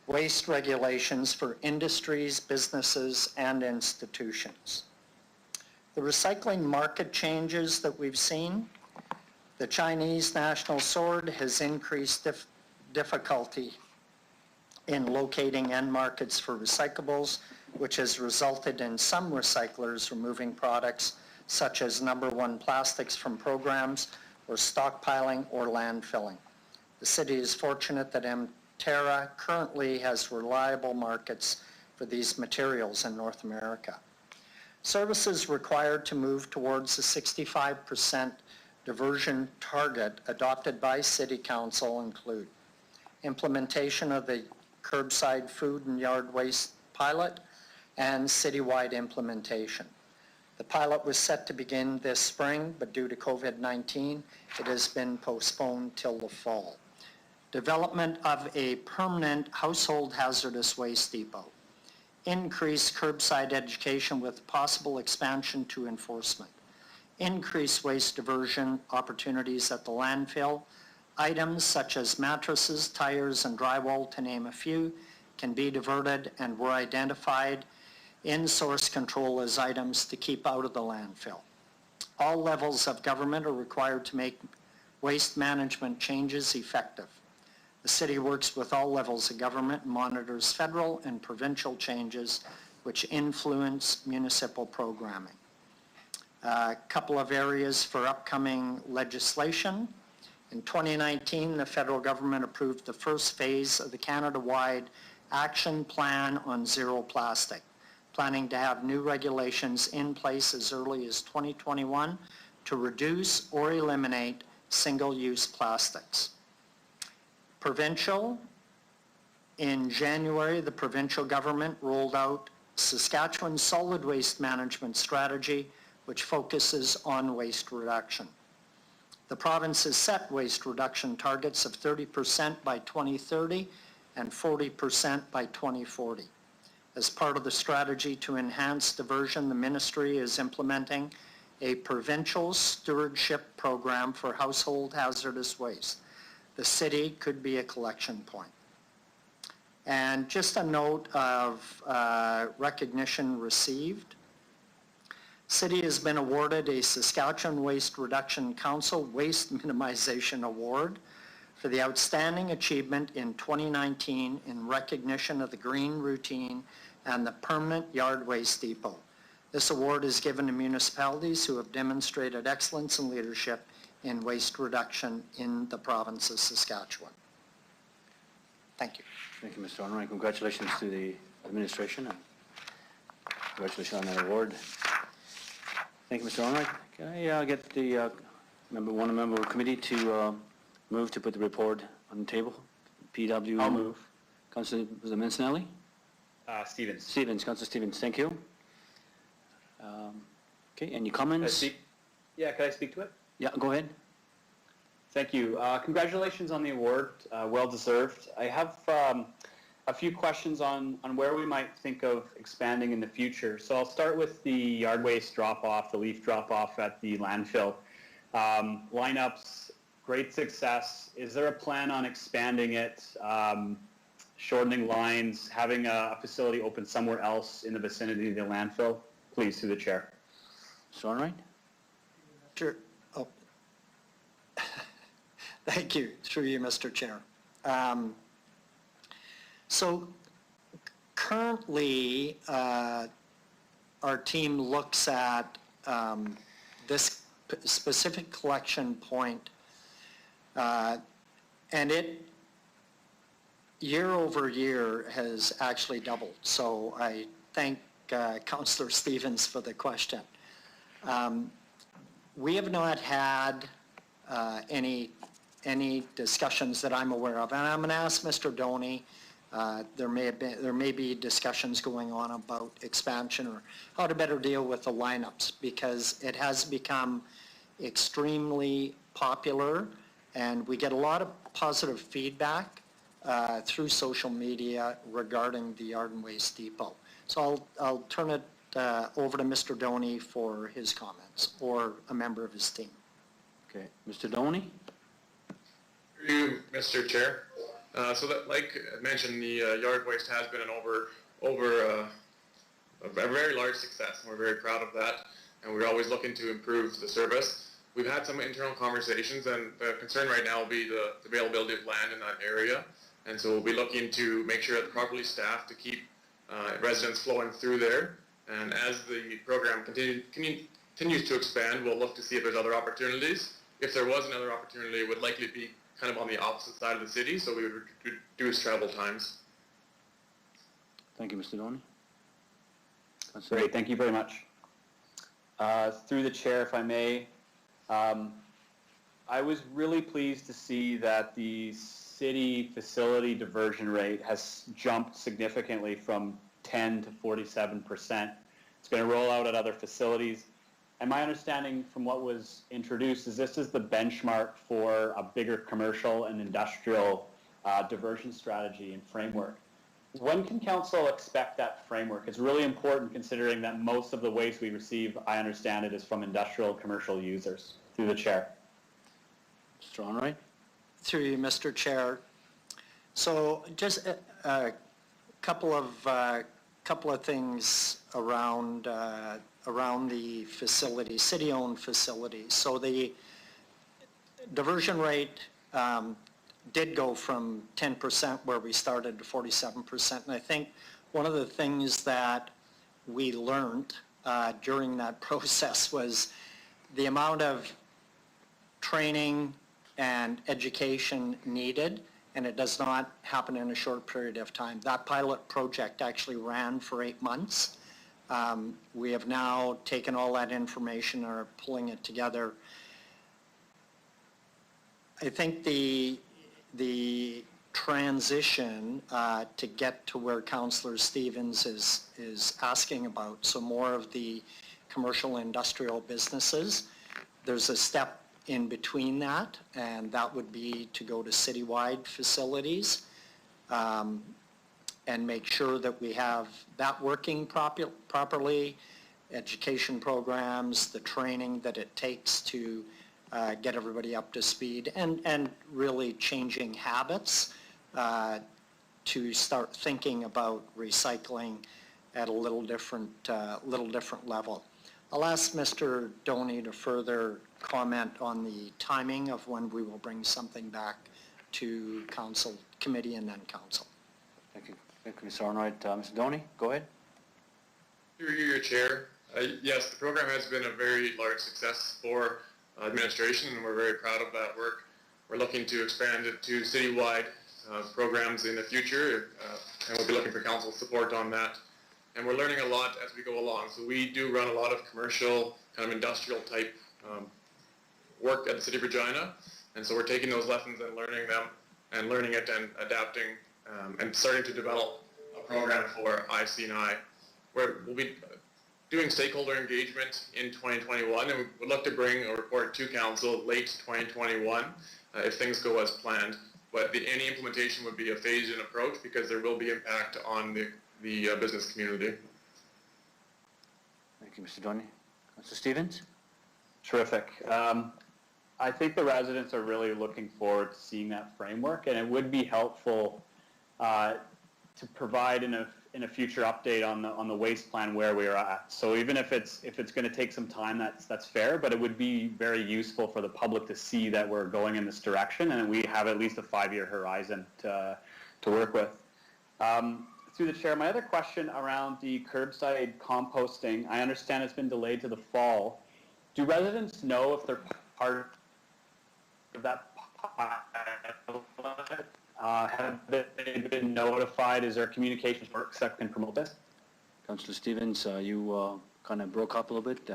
waste regulations for industries, businesses, and institutions. The recycling market changes that we've seen, the Chinese national sword has increased difficulty in locating end markets for recyclables, which has resulted in some recyclers removing products such as number one plastics from programs or stockpiling or landfilling. The city is fortunate that Terra currently has reliable markets for these materials in North America. Services required to move towards the 65% diversion target adopted by City Council include implementation of the curbside food and yard waste pilot and citywide implementation. The pilot was set to begin this spring, but due to COVID-19, it has been postponed till the fall. Development of a permanent household hazardous waste depot. Increase curbside education with possible expansion to enforcement. Increase waste diversion opportunities at the landfill. Items such as mattresses, tires, and drywall, to name a few, can be diverted and were identified in source control as items to keep out of the landfill. All levels of government are required to make waste management changes effective. The city works with all levels of government and monitors federal and provincial changes which influence municipal programming. A couple of areas for upcoming legislation. In 2019, the federal government approved the first phase of the Canada-wide Action Plan on Zero Plastic, planning to have new regulations in place as early as 2021 to reduce or eliminate single-use plastics. Provincial, in January, the provincial government rolled out Saskatchewan's Solid Waste Management Strategy, which focuses on waste reduction. The province has set waste reduction targets of 30% by 2030 and 40% by 2040. As part of the strategy to enhance diversion, the ministry is implementing a provincial stewardship program for household hazardous waste. The city could be a collection point. And just a note of recognition received. City has been awarded a Saskatchewan Waste Reduction Council Waste Minimization Award for the outstanding achievement in 2019 in recognition of the green routine and the permanent yard waste depot. This award is given to municipalities who have demonstrated excellence and leadership in waste reduction in the province of Saskatchewan. Thank you. Thank you, Mr. Honorary. Congratulations to the administration and congratulations on that award. Thank you, Mr. Honorary. Can I get the member of the committee to move to put the report on the table? PW. I'll move. Councilor, was it Mancinelli? Stevens. Stevens, Councilor Stevens, thank you. Okay, any Can I comments? speak? Yeah, can I speak to it? Yeah, go ahead. Thank you. Congratulations on the award, well deserved. I have a few questions on where we might think of expanding in the future. So I'll start with the yard waste drop-off, the leaf drop-off at the landfill. Lineups, great success. Is there a plan on expanding it, shortening lines, having a facility open somewhere else in the vicinity of the landfill? Please, through the chair. Mr. Honorary? Sure. Oh. Thank you, through you, Mr. Chair. So currently, our team looks at this specific collection point, and it, year over year, has actually doubled. So I thank Councillor Stevens for the question. We have not had any discussions that I'm aware of, and I'm going to ask Mr. Doney. There may be discussions going on about expansion or how to better deal with the lineups, because it has become extremely popular, and we get a lot of positive feedback through social media regarding the Yard and Waste Depot. So I'll turn it over to Mr. Doney for his comments, or a member of his team. Okay, Mr. Doney? Through you, Mr. Chair. So that, like I mentioned, the yard waste has been a very large success, and we're very proud of that. And we're always looking to improve the service. We've had some internal conversations, and the concern right now will be the availability of land in that area. And so we'll be looking to make sure it's properly staffed to keep residents flowing through there. And as the program continues to expand, we'll look to see if there's other opportunities. If there was another opportunity, it would likely be kind of on the opposite side of the city, so we would reduce travel times. Thank you, Mr. Doney. Great, thank you very much. Through the chair, if I may, I was really pleased to see that the city facility diversion rate has jumped significantly from 10 to 47%. It's going to roll out at other facilities. And my understanding from what was introduced is this is the benchmark for a bigger commercial and industrial diversion strategy and framework. When can council expect that framework? It's really important considering that most of the waste we receive, I understand it, is from industrial commercial users. Through the chair. Mr. Honorary? Through you, Mr. Chair. So just a couple of things around the facility, city-owned facilities. So the diversion rate did go from 10% where we started to 47%. And I think one of the things that we learned during that process was the amount of training and education needed, and it does not happen in a short period of time. That pilot project actually ran for 8 months. We have now taken all that information and are pulling it together. I think the transition to get to where Councillor Stevens is asking about, so more of the commercial industrial businesses, there's a step in between that, and that would be to go to citywide facilities and make sure that we have that working properly, education programs, the training that it takes to get everybody up to speed, and really changing habits to start thinking about recycling at a little different level. I'll ask Mr. Doney to further comment on the timing of when we will bring something back to council, committee, and then council. Thank you. Thank you, Mr. Arnott. Mr. Doney, go ahead. Through your chair, yes, the program has been a very large success for administration, and we're very proud of that work. We're looking to expand it to citywide programs in the future, and we'll be looking for council support on that. And we're learning a lot as we go along. So we do run a lot of commercial, kind of industrial type work at the City of Regina, and so we're taking those lessons and learning them, and learning it and adapting, and starting to develop a program for IC&I, where we'll be doing stakeholder engagement in 2021, and we'd look to bring a report to council late 2021 if things go as planned. But any implementation would be a phased-in approach because there will be impact on the business community. Thank you, Mr. Doney. Mr. Stevens? Terrific. I think the residents are really looking forward to seeing that framework, and it would be helpful to provide in a future update on the waste plan where we are at. So even if it's going to take some time, that's fair, but it would be very useful for the public to see that we're going in this direction, and we have at least a 5-year horizon to work with. Through the chair, my other question around the curbside composting, I understand it's been delayed to the fall. Do residents know if they're part of that pilot? Have they been notified? Is there communications works that can promote this? Councillor Stevens, you kind of broke up a little bit.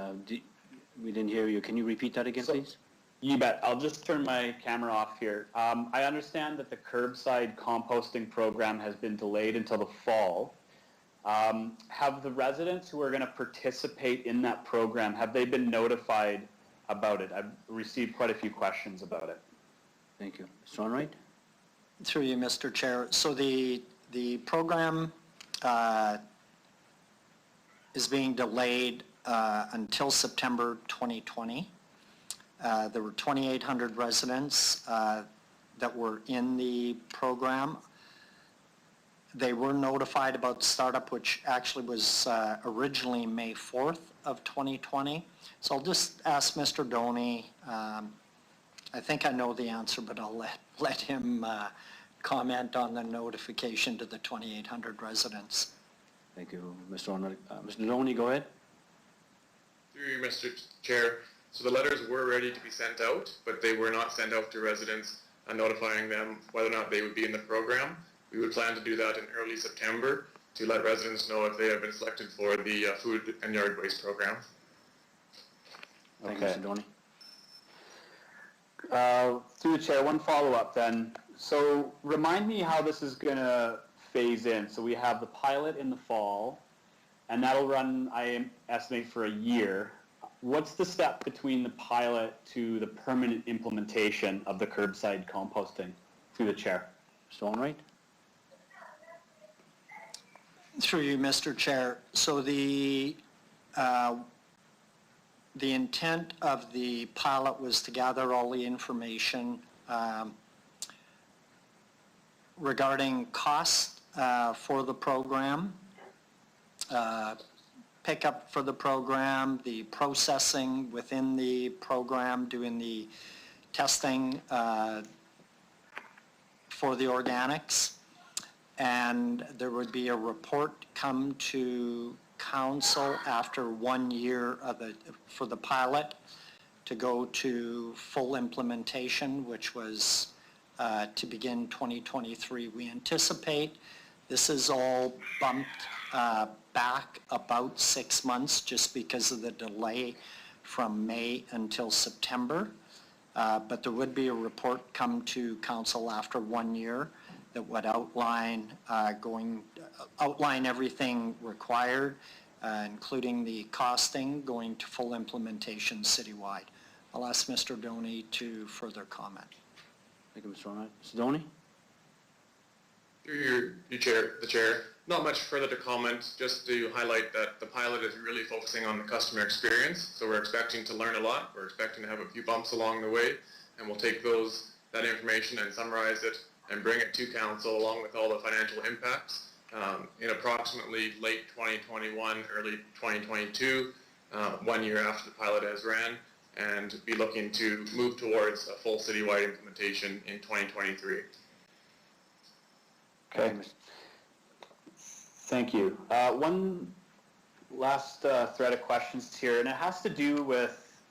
We didn't hear you. Can you repeat that again, please? You bet. I'll just turn my camera off here. I understand that the curbside composting program has been delayed until the fall. Have the residents who are going to participate in that program, have they been notified about it? I've received quite a few questions about it. Thank you. Mr. Onright? Through you, Mr. Chair. So the program is being delayed until September 2020. There were 2,800 residents that were in the program. They were notified about startup, which actually was originally May 4th of 2020. So I'll just ask Mr. Doney, I think I know the answer, but I'll let him comment on the notification to the 2,800 residents. Thank you, Mr. Onright. Mr. Doney, go ahead. Through you, Mr. Chair. So the letters were ready to be sent out, but they were not sent out to residents notifying them whether or not they would be in the program. We would plan to do that in early September to let residents know if they have been selected for the food and yard waste program. Thank you, Mr. Doney. Through the chair, one follow-up then. So remind me how this is going to phase in. So we have the pilot in the fall, and that'll run, I estimate, for a year. What's the step between the pilot to the permanent implementation of the curbside composting? Through the chair. Mr. Onright? Through you, Mr. Chair. So the intent of the pilot was to gather all the information regarding cost for the program, pickup for the program, the processing within the program, doing the testing for the organics, and there would be a report come to council after 1 year for the pilot to go to full implementation, which was to begin 2023. We anticipate this is all bumped back about 6 months just because of the delay from May until September. But there would be a report come to council after 1 year that would outline everything required, including the costing going to full implementation citywide. I'll ask Mr. Doney to further comment. Thank you, Mr. Ronald. Mr. Doney? Through the chair, not much further to comment, just to highlight that the pilot is really focusing on the customer experience. So we're expecting to learn a lot. We're expecting to have a few bumps along the way, and we'll take that information and summarize it and bring it to council along with all the financial impacts in approximately late 2021, early 2022, 1 year after the pilot has ran, and be looking to move towards a full citywide implementation in 2023. Okay. Thank you. One last thread of questions here, and it has to do with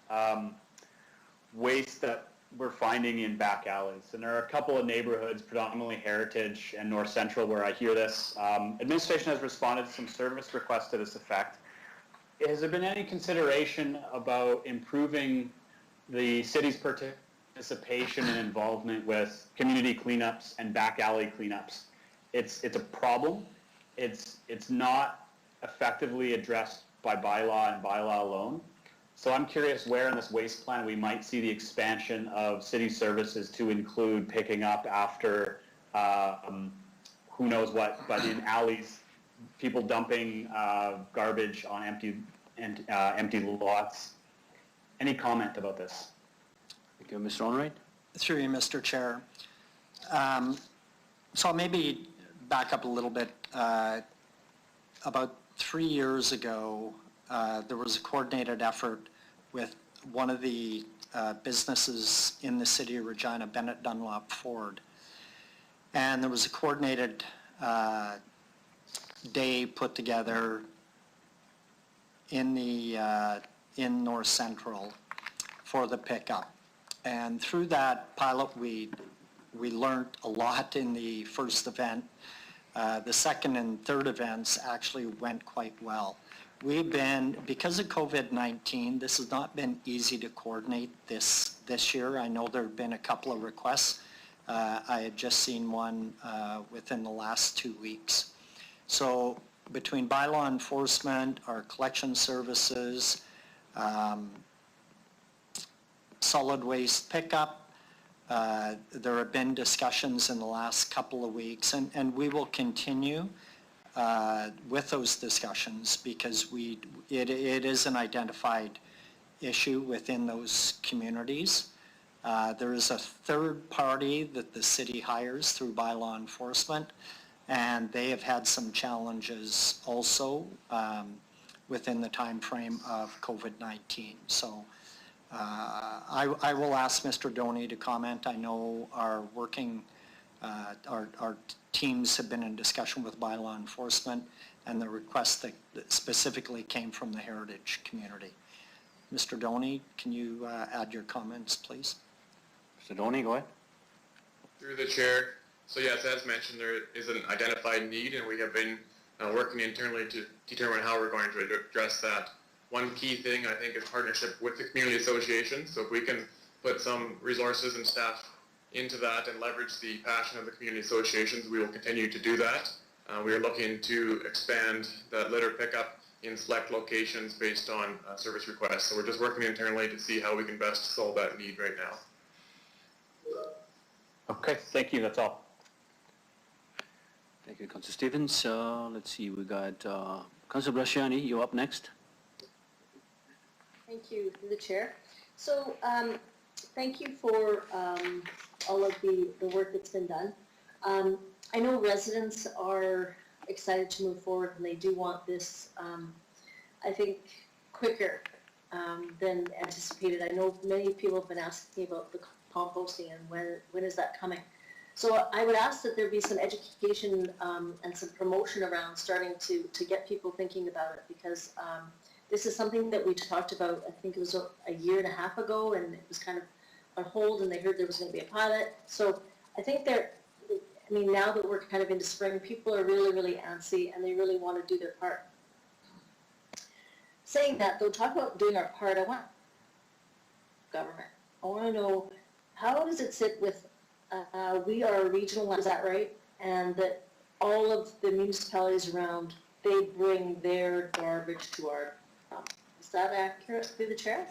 waste that we're finding in back alleys. And there are a couple of neighborhoods, predominantly Heritage and North Central, where I hear this. Administration has responded to some service requests to this effect. Has there been any consideration about improving the city's participation and involvement with community cleanups and back alley cleanups? It's a problem. It's not effectively addressed by bylaw and bylaw alone. So I'm curious where in this waste plan we might see the expansion of city services to include picking up after who knows what, but in alleys, people dumping garbage on empty lots. Any comment about this? Thank you, Mr. Onright. Through you, Mr. Chair. So I'll maybe back up a little bit. About 3 years ago, there was a coordinated effort with one of the businesses in the city of Regina, Bennett Dunlop Ford. And there was a coordinated day put together in North Central for the pickup. And through that pilot, we learned a lot in the first event. The second and third events actually went quite well. Because of COVID-19, this has not been easy to coordinate this year. I know there have been a couple of requests. I had just seen one within the last 2 weeks. So between bylaw enforcement, our collection services, solid waste pickup, there have been discussions in the last couple of weeks, and we will continue with those discussions because it is an identified issue within those communities. There is a third party that the city hires through bylaw enforcement, and they have had some challenges also within the time frame of COVID-19. So I will ask Mr. Doney to comment. I know our teams have been in discussion with bylaw enforcement and the request that specifically came from the Heritage community. Mr. Doney, can you add your comments, please? Mr. Doney, go ahead. Through the chair. So yes, as mentioned, there is an identified need, and we have been working internally to determine how we're going to address that. One key thing, I think, is partnership with the community association. So if we can put some resources and staff into that and leverage the passion of the community associations, we will continue to do that. We are looking to expand that litter pickup in select locations based on service requests. So we're just working internally to see how we can best solve that need right now. Okay, thank you. That's all. Thank you, Councillor Stevens. Let's see, we got Councillor Brasciani, you're up next. Thank you, through the chair. So thank you for all of the work that's been done. I know residents are excited to move forward, and they do want this, I think, quicker than anticipated. I know many people have been asking about the composting and when is that coming. So I would ask that there be some education and some promotion around starting to get people thinking about it, because this is something that we talked about, I think it was a year and a half ago, and it was kind of on hold, and they heard there was going to be a pilot. So I think now that we're kind of into spring, people are really, really antsy, and they really want to do their part. Saying that, though, talk about doing our part, I want government. I want to know, how does it sit with, we are a regional, is that right? And that all of the municipalities around, they bring their garbage to our dump. Is that accurate through the chair?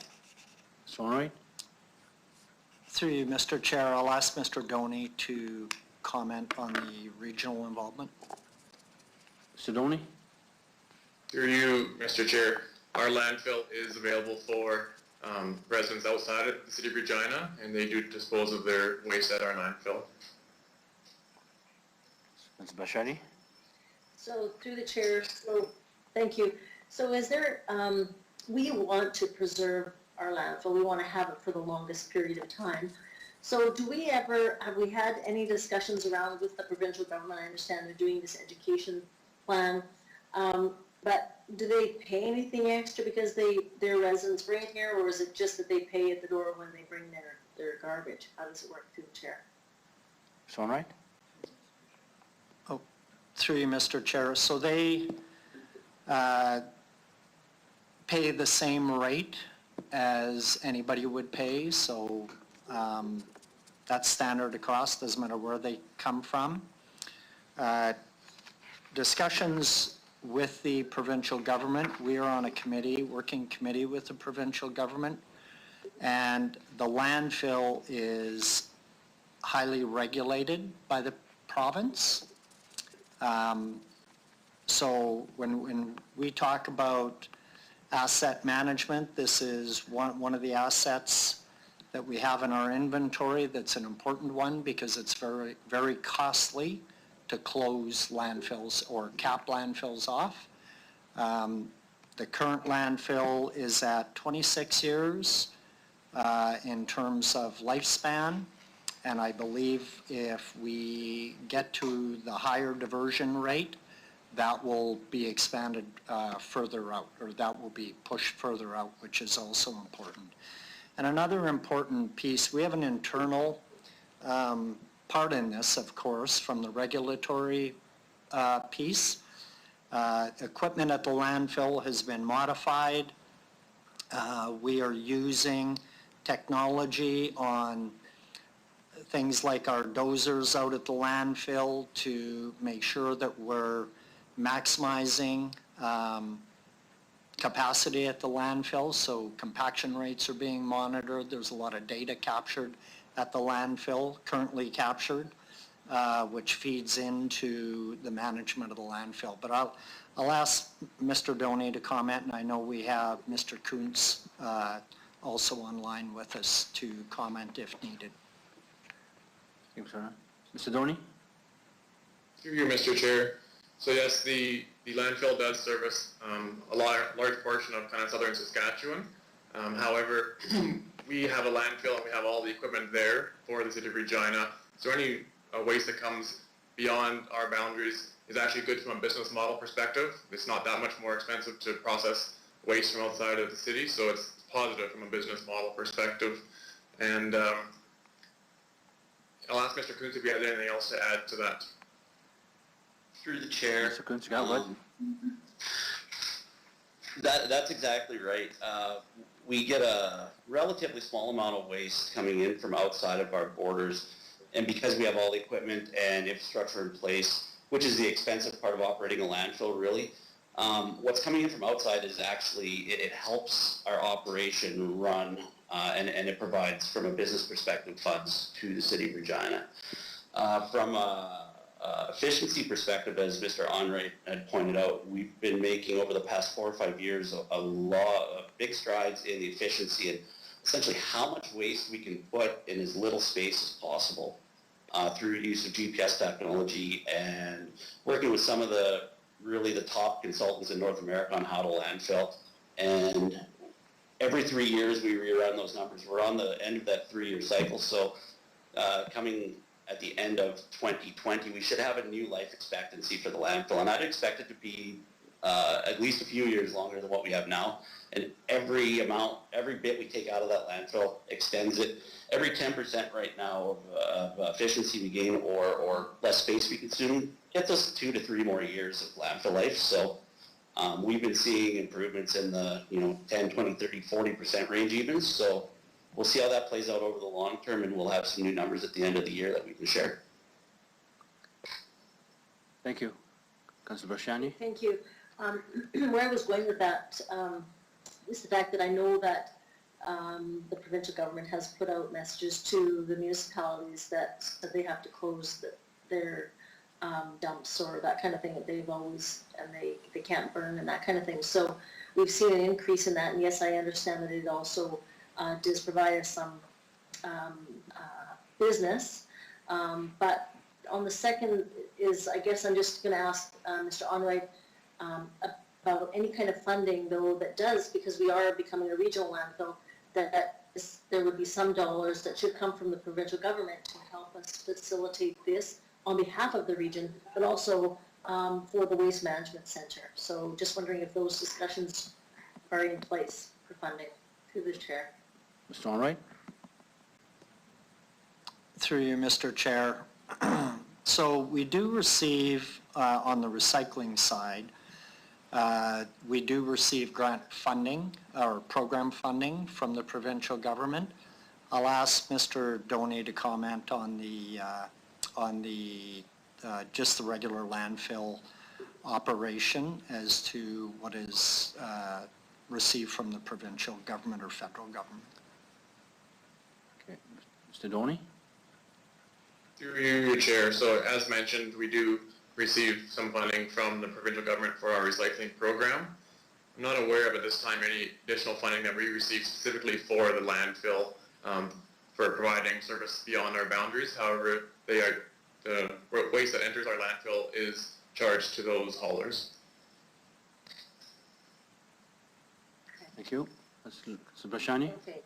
That's all right. Through you, Mr. Chair, I'll ask Mr. Doney to comment on the regional involvement. Mr. Doney? Through you, Mr. Chair, our landfill is available for residents outside of the city of Regina, and they do dispose of their waste at our landfill. Ms. Bashadi? So through the chair, so thank you. So is there, we want to preserve our landfill. We want to have it for the longest period of time. So have we had any discussions around with the provincial government? I understand they're doing this education plan. But do they pay anything extra because their residents bring it here, or is it just that they pay at the door when they bring their garbage? How does it work through the chair? It's all right. Oh, through you, Mr. Chair. So they pay the same rate as anybody would pay, so that's standard across, doesn't matter where they come from. Discussions with the provincial government, we are on a committee, working committee with the provincial government, and the landfill is highly regulated by the province. So when we talk about asset management, this is one of the assets that we have in our inventory that's an important one, because it's very, very costly to close landfills or cap landfills off. The current landfill is at 26 years in terms of lifespan, and I believe if we get to the higher diversion rate, that will be expanded further out, or that will be pushed further out, which is also important. And another important piece, we have an internal part in this, of course, from the regulatory piece. Equipment at the landfill has been modified. We are using technology on things like our dozers out at the landfill to make sure that we're maximizing capacity at the landfill, so compaction rates are being monitored. There's a lot of data captured at the landfill, currently captured, which feeds into the management of the landfill. But I'll ask Mr. Doney to comment, and I know we have Mr. Kuntz also online with us to comment if needed. Thank you, sir. Mr. Doney? Through you, Mr. Chair. So yes, the landfill does service a large portion of kind of southern Saskatchewan. However, we have a landfill and we have all the equipment there for the city of Regina. So any waste that comes beyond our boundaries is actually good from a business model perspective. It's not that much more expensive to process waste from outside of the city, so it's positive from a business model perspective. And I'll ask Mr. Kuntz if he has anything else to add to that. Through the chair. Mr. Kuntz, you got what? That's exactly right. We get a relatively small amount of waste coming in from outside of our borders, and because we have all the equipment and infrastructure in place, which is the expensive part of operating a landfill really, what's coming in from outside is actually, it helps our operation run, and it provides, from a business perspective, funds to the city of Regina. From a efficiency perspective, as Mr. Onrait had pointed out, we've been making over the past 4 or 5 years a lot of big strides in the efficiency and essentially how much waste we can put in as little space as possible through use of GPS technology and working with some of the top consultants in North America on how to landfill. And every 3 years we rerun those numbers. We're on the end of that 3-year cycle, so coming at the end of 2020, we should have a new life expectancy for the landfill, and I'd expect it to be at least a few years longer than what we have now. And every bit we take out of that landfill extends it. Every 10% right now of efficiency we gain or less space we consume gets us 2 to 3 more years of landfill life. So we've been seeing improvements in the 10, 20, 30, 40% range even. So we'll see how that plays out over the long term, and we'll have some new numbers at the end of the year that we can share. Thank you. Councillor Brashani? Thank you. Where I was going with that is the fact that I know that the provincial government has put out messages to the municipalities that they have to close their dumps or that kind of thing that they've always, and they can't burn and that kind of thing. So we've seen an increase in that, and yes, I understand that it also does provide us some business. But on the second is, I guess I'm just going to ask Mr. Onright about any kind of funding, though, that does, because we are becoming a regional landfill, there would be some dollars that should come from the provincial government to help us facilitate this on behalf of the region, but also for the Waste Management Center. So just wondering if those discussions are in place for funding through the chair. Mr. Onright? Through you, Mr. Chair. So we do receive, on the recycling side, we do receive grant funding or program funding from the provincial government. I'll ask Mr. Doney to comment on the just the regular landfill operation as to what is received from the provincial government or federal government. Okay. Mr. Doney? Through you, Chair. So as mentioned, we do receive some funding from the provincial government for our recycling program. I'm not aware of at this time any additional funding that we receive specifically for the landfill for providing service beyond our boundaries. However, the waste that enters our landfill is charged to those haulers. Thank you. Mr. Brashani? Okay.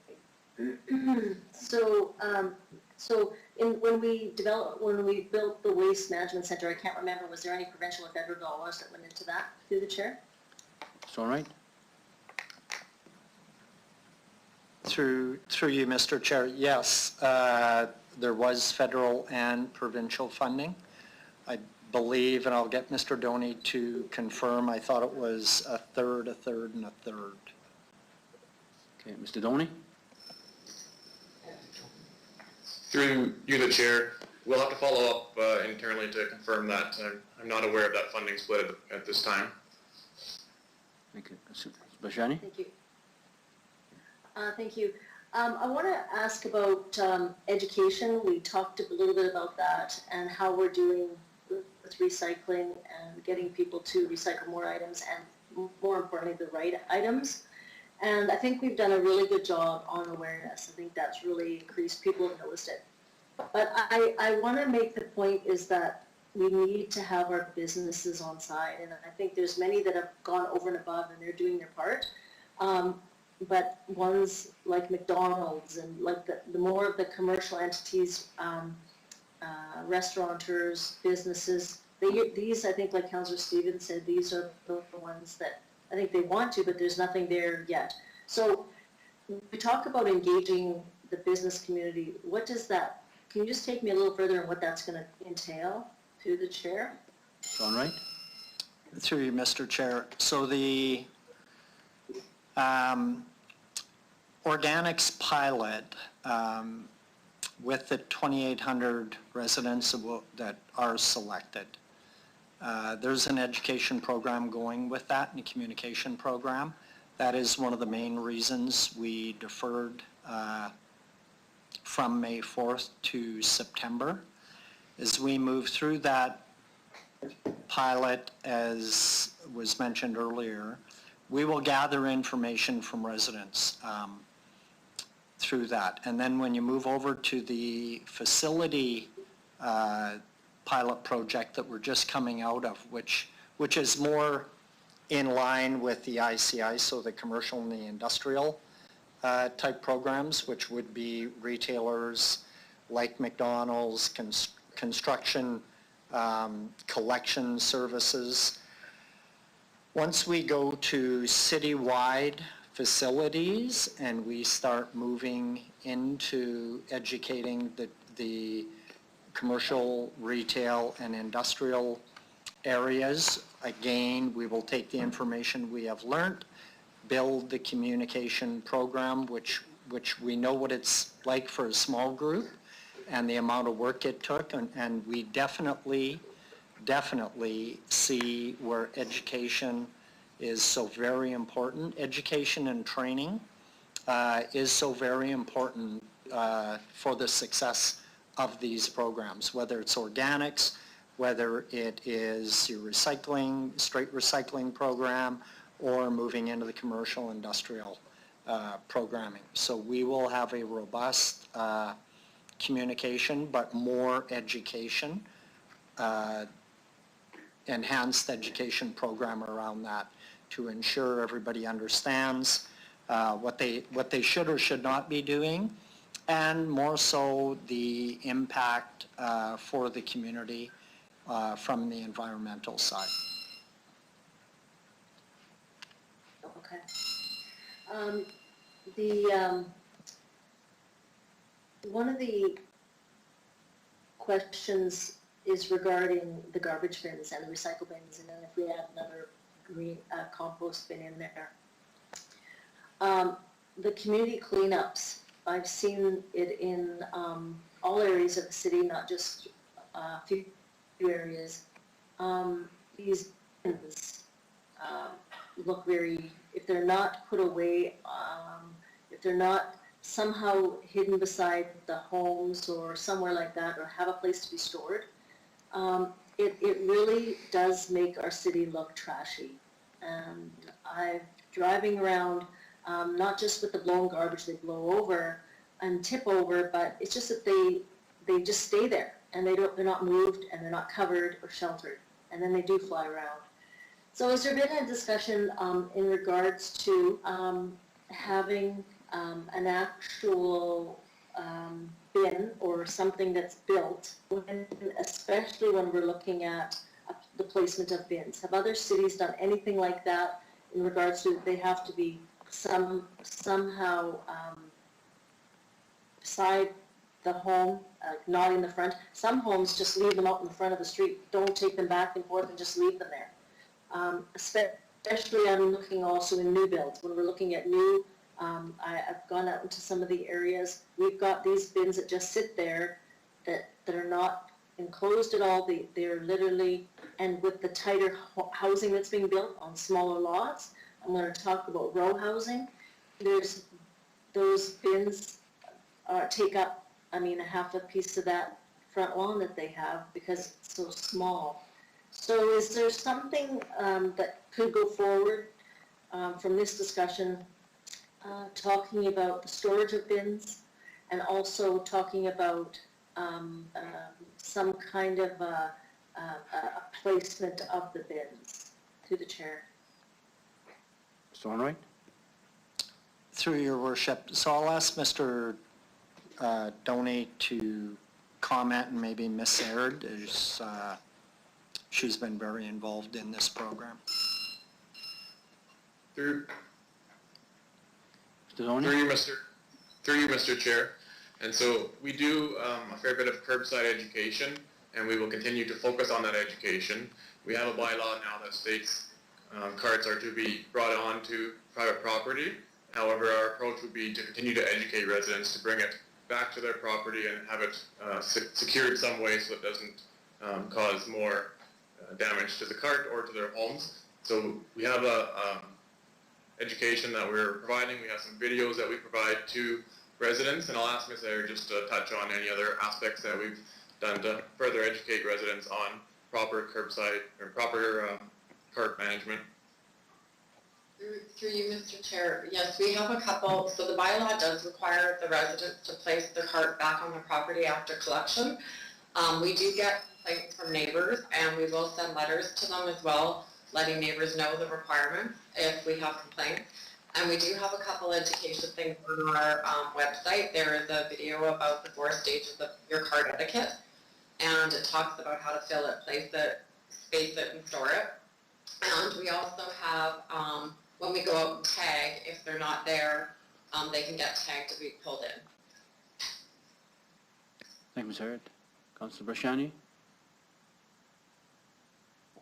When we built the Waste Management Center, I can't remember, was there any provincial or federal dollars that went into that through the chair? Mr. Onright? Through you, Mr. Chair, yes, there was federal and provincial funding. I believe, and I'll get Mr. Doney to confirm, I thought it was a third, a third, and a third. Okay, Mr. Doney? Through you, the Chair, we'll have to follow up internally to confirm that. I'm not aware of that funding split at this time. Thank you. Mr. Brashani? Thank you. Thank you. I want to ask about education. We talked a little bit about that and how we're doing with recycling and getting people to recycle more items and, more importantly, the right items. And I think we've done a really good job on awareness. I think that's really increased. People have noticed it. But I want to make the point is that we need to have our businesses on side. And I think there's many that have gone over and above and they're doing their part. But ones like McDonald's and like the more of the commercial entities, restaurateurs, businesses, these, I think, like Councillor Stevens said, these are the ones that I think they want to, but there's nothing there yet. So we talk about engaging the business community. What does that, can you just take me a little further on what that's going to entail through the chair? Mr. Onright? Through you, Mr. Chair. So the organics pilot with the 2,800 residents that are selected. There's an education program going with that and a communication program. That is one of the main reasons we deferred from May 4th to September. As we move through that pilot, as was mentioned earlier, we will gather information from residents through that. And then when you move over to the facility pilot project that we're just coming out of, which is more in line with the ICI, so the commercial and the industrial type programs, which would be retailers, like McDonald's, construction, collection services. Once we go to citywide facilities and we start moving into educating the commercial, retail, and industrial areas, again, we will take the information we have learned, build the communication program, which we know what it's like for a small group and the amount of work it took, and we definitely see where education is so very important. Education and training is so very important for the success of these programs, whether it's organics, whether it is your recycling, straight recycling program, or moving into the commercial industrial programming. So we will have a robust communication, but more education, enhanced education program around that to ensure everybody understands what they should or should not be doing, and more so the impact for the community from the environmental side. Okay. One of the questions is regarding the garbage bins and the recycle bins, and then if we add another green compost bin in there. The community cleanups, I've seen it in all areas of the city, not just a few areas. These bins look very, if they're not put away, if they're not somehow hidden beside the homes or somewhere like that, or have a place to be stored, it really does make our city look trashy. And I'm driving around, not just with the blown garbage, they blow over and tip over, but it's just that they just stay there, and they're not moved, and they're not covered or sheltered, and then they do fly around. So has there been a discussion in regards to having an actual bin or something that's built, especially when we're looking at the placement of bins? Have other cities done anything like that in regards to they have to be somehow beside the home, not in the front? Some homes just leave them out in the front of the street, don't take them back and forth and just leave them there. Especially I'm looking also in new builds. When we're looking at new, I've gone out into some of the areas, we've got these bins that just sit there that are not enclosed at all. They're literally, and with the tighter housing that's being built on smaller lots, I'm going to talk about row housing. There's those bins take up, I mean, a half a piece of that front lawn that they have because it's so small. So is there something that could go forward from this discussion, talking about the storage of bins, and also talking about some kind of a placement of the bins? Through the chair. Mr. Onright? Through your worship. So I'll ask Mr. Donate to comment, and maybe Ms. Aird, is, she's been very involved in this program. Through Mr. through you, Mr. Chair. And so we do a fair bit of curbside education, and we will continue to focus on that education. We have a bylaw now that states carts are to be brought on to private property. However, our approach would be to continue to educate residents to bring it back to their property and have it secured some way so it doesn't cause more damage to the cart or to their homes. So we have a education that we're providing. We have some videos that we provide to residents, and I'll ask Ms. Ayer just to touch on any other aspects that we've done to further educate residents on proper curbside or proper cart management. Through you, Mr. Chair, yes, we have a couple. So the bylaw does require the residents to place the cart back on the property after collection. We do get complaints from neighbors, and we will send letters to them as well, letting neighbors know the requirements if we have complaints. And we do have a couple education things on our website. There is a video about the 4 stages of your cart etiquette, and it talks about how to fill it, place it, space it, and store it. And we also have, when we go out and tag, if they're not there, they can get tagged to be pulled in. Thank you, Ms. Hurd. Councillor Brasciani?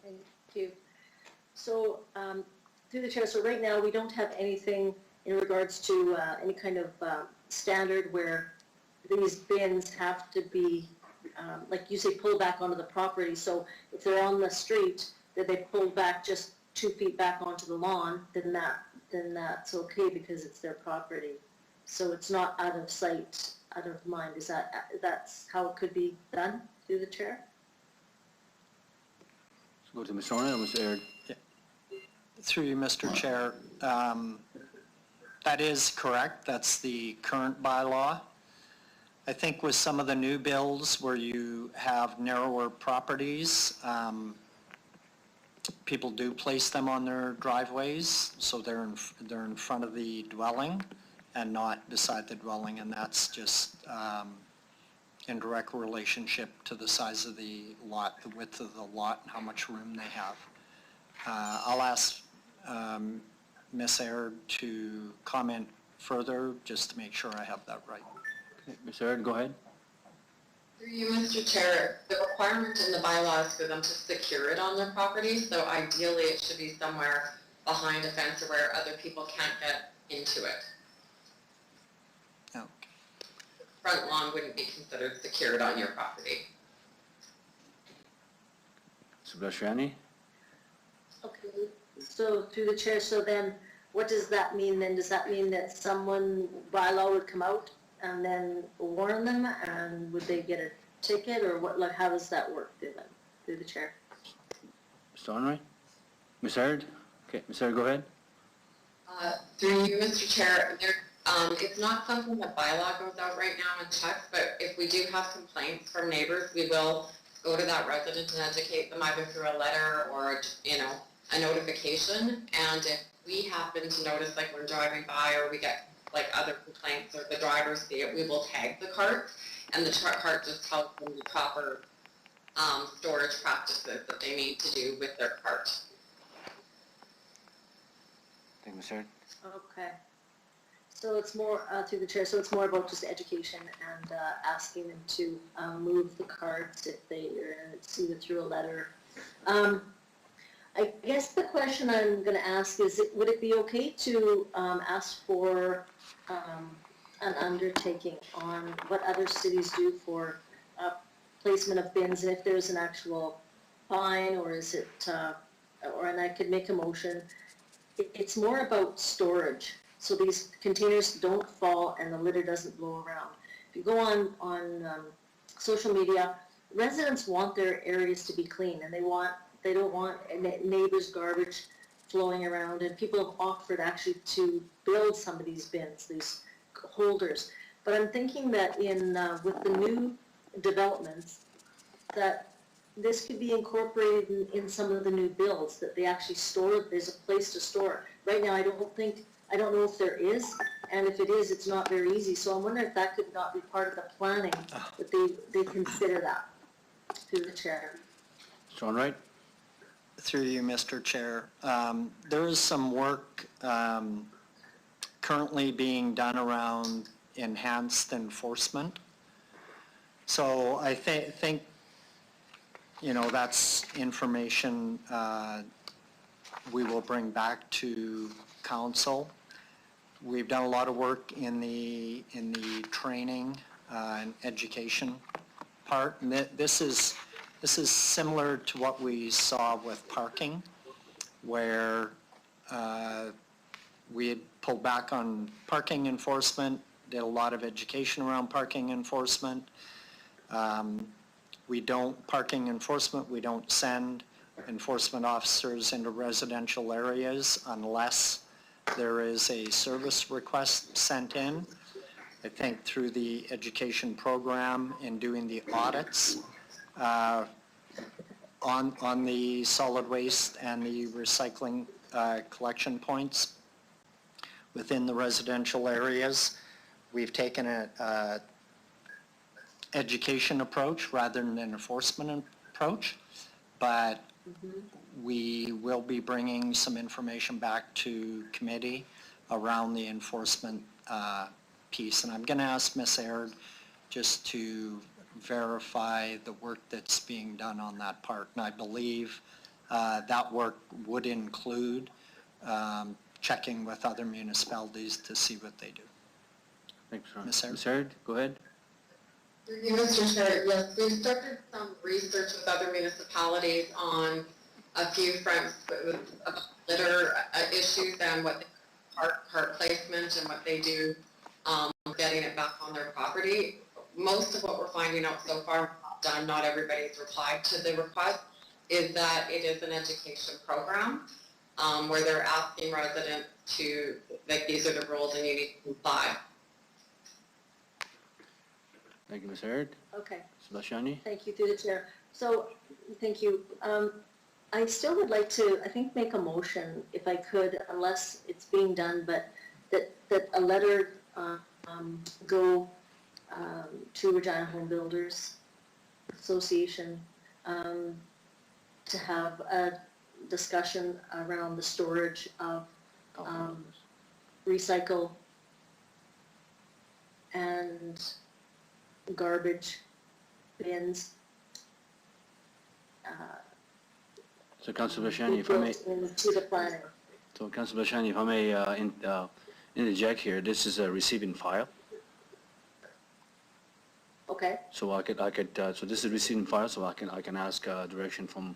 Thank you. So, through the chair, so right now, we don't have anything in regards to any kind of standard where these bins have to be, like you say, pulled back onto the property. So if they're on the street, that they pull back just 2 feet back onto the lawn, then that's okay because it's their property. So it's not out of sight, out of mind. That's how it could be done through the chair? Let's go to Ms. Horner or Ms. Aird. Through you, Mr. Chair, that is correct. That's the current bylaw. I think with some of the new bills where you have narrower properties, people do place them on their driveways, so they're in front of the dwelling and not beside the dwelling, and that's just in direct relationship to the size of the lot, the width of the lot, and how much room they have. I'll ask Ms. Aird to comment further, just to make sure I have that right. Okay, Ms. Aird, go ahead. Through you, Mr. Chair, the requirement in the bylaw is for them to secure it on their property, so ideally it should be somewhere behind a fence or where other people can't get into it. Okay. Front lawn wouldn't be considered secured on your property. Mr. Brasciani? Okay, so through the chair, so then what does that mean then? Does that mean that someone, bylaw would come out and then warn them, and would they get a ticket, or what, like, how does that work through the chair? Mr. Honore? Ms. Aird? Okay, Ms. Aird, go ahead. Through you, Mr. Chair, it's not something that bylaw goes out right now and checks, but if we do have complaints from neighbors, we will go to that resident and educate them either through a letter or, a notification. And if we happen to notice, like, we're driving by or we get, like, other complaints or the drivers see it, we will tag the cart, and the cart just tells them the proper storage practices that they need to do with their cart. Thank you, Ms. Aird. Okay. So it's more, through the chair, so it's more about just education and asking them to move the carts if they see it through a letter. I guess the question I'm going to ask is, would it be okay to ask for an undertaking on what other cities do for placement of bins, and if there's an actual fine, or is it, and I could make a motion. It's more about storage, so these containers don't fall and the litter doesn't blow around. If you go on social media, residents want their areas to be clean, and they don't want neighbors' garbage flowing around, and people have offered actually to build some of these bins, these holders. But I'm thinking that with the new developments, that this could be incorporated in some of the new builds, that they actually store, there's a place to store. Right now, I don't know if there is, and if it is, it's not very easy. So I'm wondering if that could not be part of the planning, that they consider that through the chair. Mr. Honore? Through you, Mr. Chair. There is some work currently being done around enhanced enforcement. So I think, that's information we will bring back to council. We've done a lot of work in the training and education part. And this is similar to what we saw with parking, where we had pulled back on parking enforcement, did a lot of education around parking enforcement. Parking enforcement, we don't send enforcement officers into residential areas unless there is a service request sent in. I think through the education program and doing the audits on the solid waste and the recycling collection points, within the residential areas. We've taken a education approach rather than an enforcement approach, but we will be bringing some information back to committee around the enforcement piece. And I'm going to ask Ms. Aird just to verify the work that's being done on that part. And I believe that work would include checking with other municipalities to see what they do. Thanks, Ms. Aird? Ms. Aird, go ahead. Through you, Mr. Chair, yes, we've started some research with other municipalities on a few fronts with litter issues and what cart placement and what they do getting it back on their property. Most of what we're finding out so far, not everybody's replied to the request, is that it is an education program where they're asking residents to, like, these are the rules and you need to comply. Thank you, Ms. Aird. Okay, Sebastiani? thank you through the chair. So, thank you. I still would like to, I think, make a motion, if I could, unless it's being done, but that a letter go to Regina Home Builders Association to have a discussion around the storage of recycle and garbage bins. So, Councillor Sebastiani, if I may, To the planning. so Councillor Sebastiani, if I may interject here, this is a receiving file. Okay, So so this is receiving file, so I can ask direction from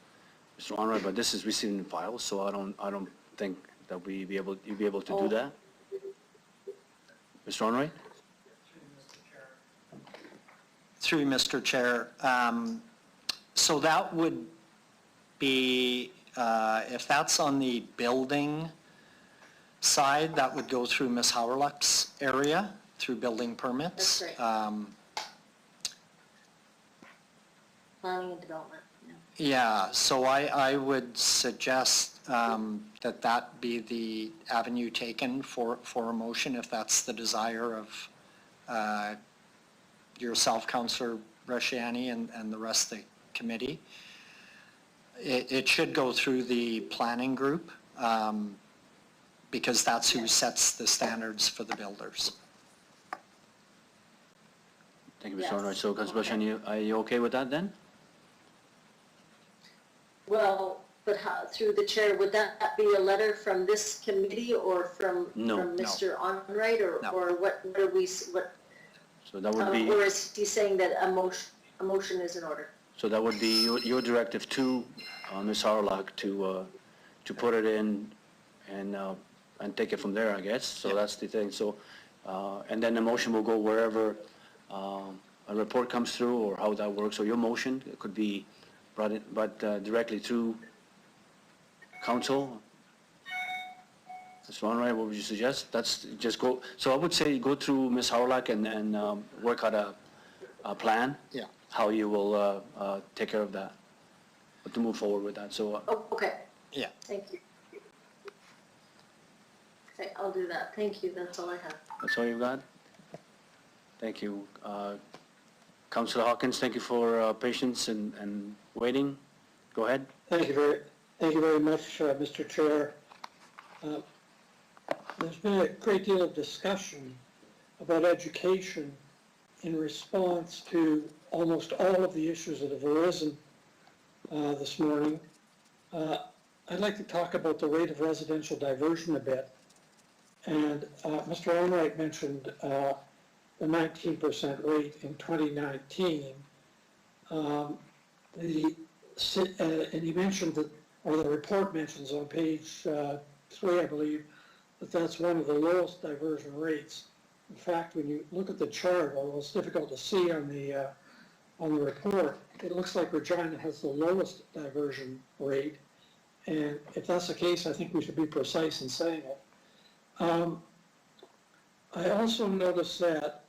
Mr. Honor, but this is receiving file, so I don't think that you'd be able to do that. Mr. Honor? Through you, Mr. Chair. So that would be, if that's on the building side, that would go through Ms. Howrluck's area, through building permits. That's right. Planning and development, yeah. Yeah, so I would suggest that be the avenue taken for a motion, if that's the desire of yourself, Councillor Bresciani, and the rest of the committee. It should go through the planning group, because that's who sets the standards for the builders. Thank you, Mr. Yes. Honor. So, Councillor Sebastiani, are you okay with that then? Well, but how, through the chair, would that be a letter from this committee or from No. from No. Mr. Onright, or No. or what are we, what, So that would be, or is he saying that a motion is in order? so that would be your directive to Ms. Howrluck to put it in and take it from there, I guess. So that's the thing. So, and then the motion will go wherever a report comes through, or how that works. So your motion could be brought directly through council. Mr. Honor, what would you suggest? That's just go, so I would say go through Ms. Howrluck and work out a plan. Yeah. How you will take care of that, to move forward with that. So, Oh, okay, Yeah. thank you. Okay, I'll do that. Thank you, that's all I have. that's all you've got? Thank you. Councillor Hawkins, thank you for patience and waiting. Go ahead. Thank you very much, Mr. Chair. There's been a great deal of discussion about education in response to almost all of the issues that have arisen this morning. I'd like to talk about the rate of residential diversion a bit. And Mr. Onright mentioned the 19% rate in 2019. And he mentioned that, or the report mentions on page 3, I believe, that that's one of the lowest diversion rates. In fact, when you look at the chart, although it's difficult to see on the report, it looks like Regina has the lowest diversion rate. And if that's the case, I think we should be precise in saying it. I also noticed that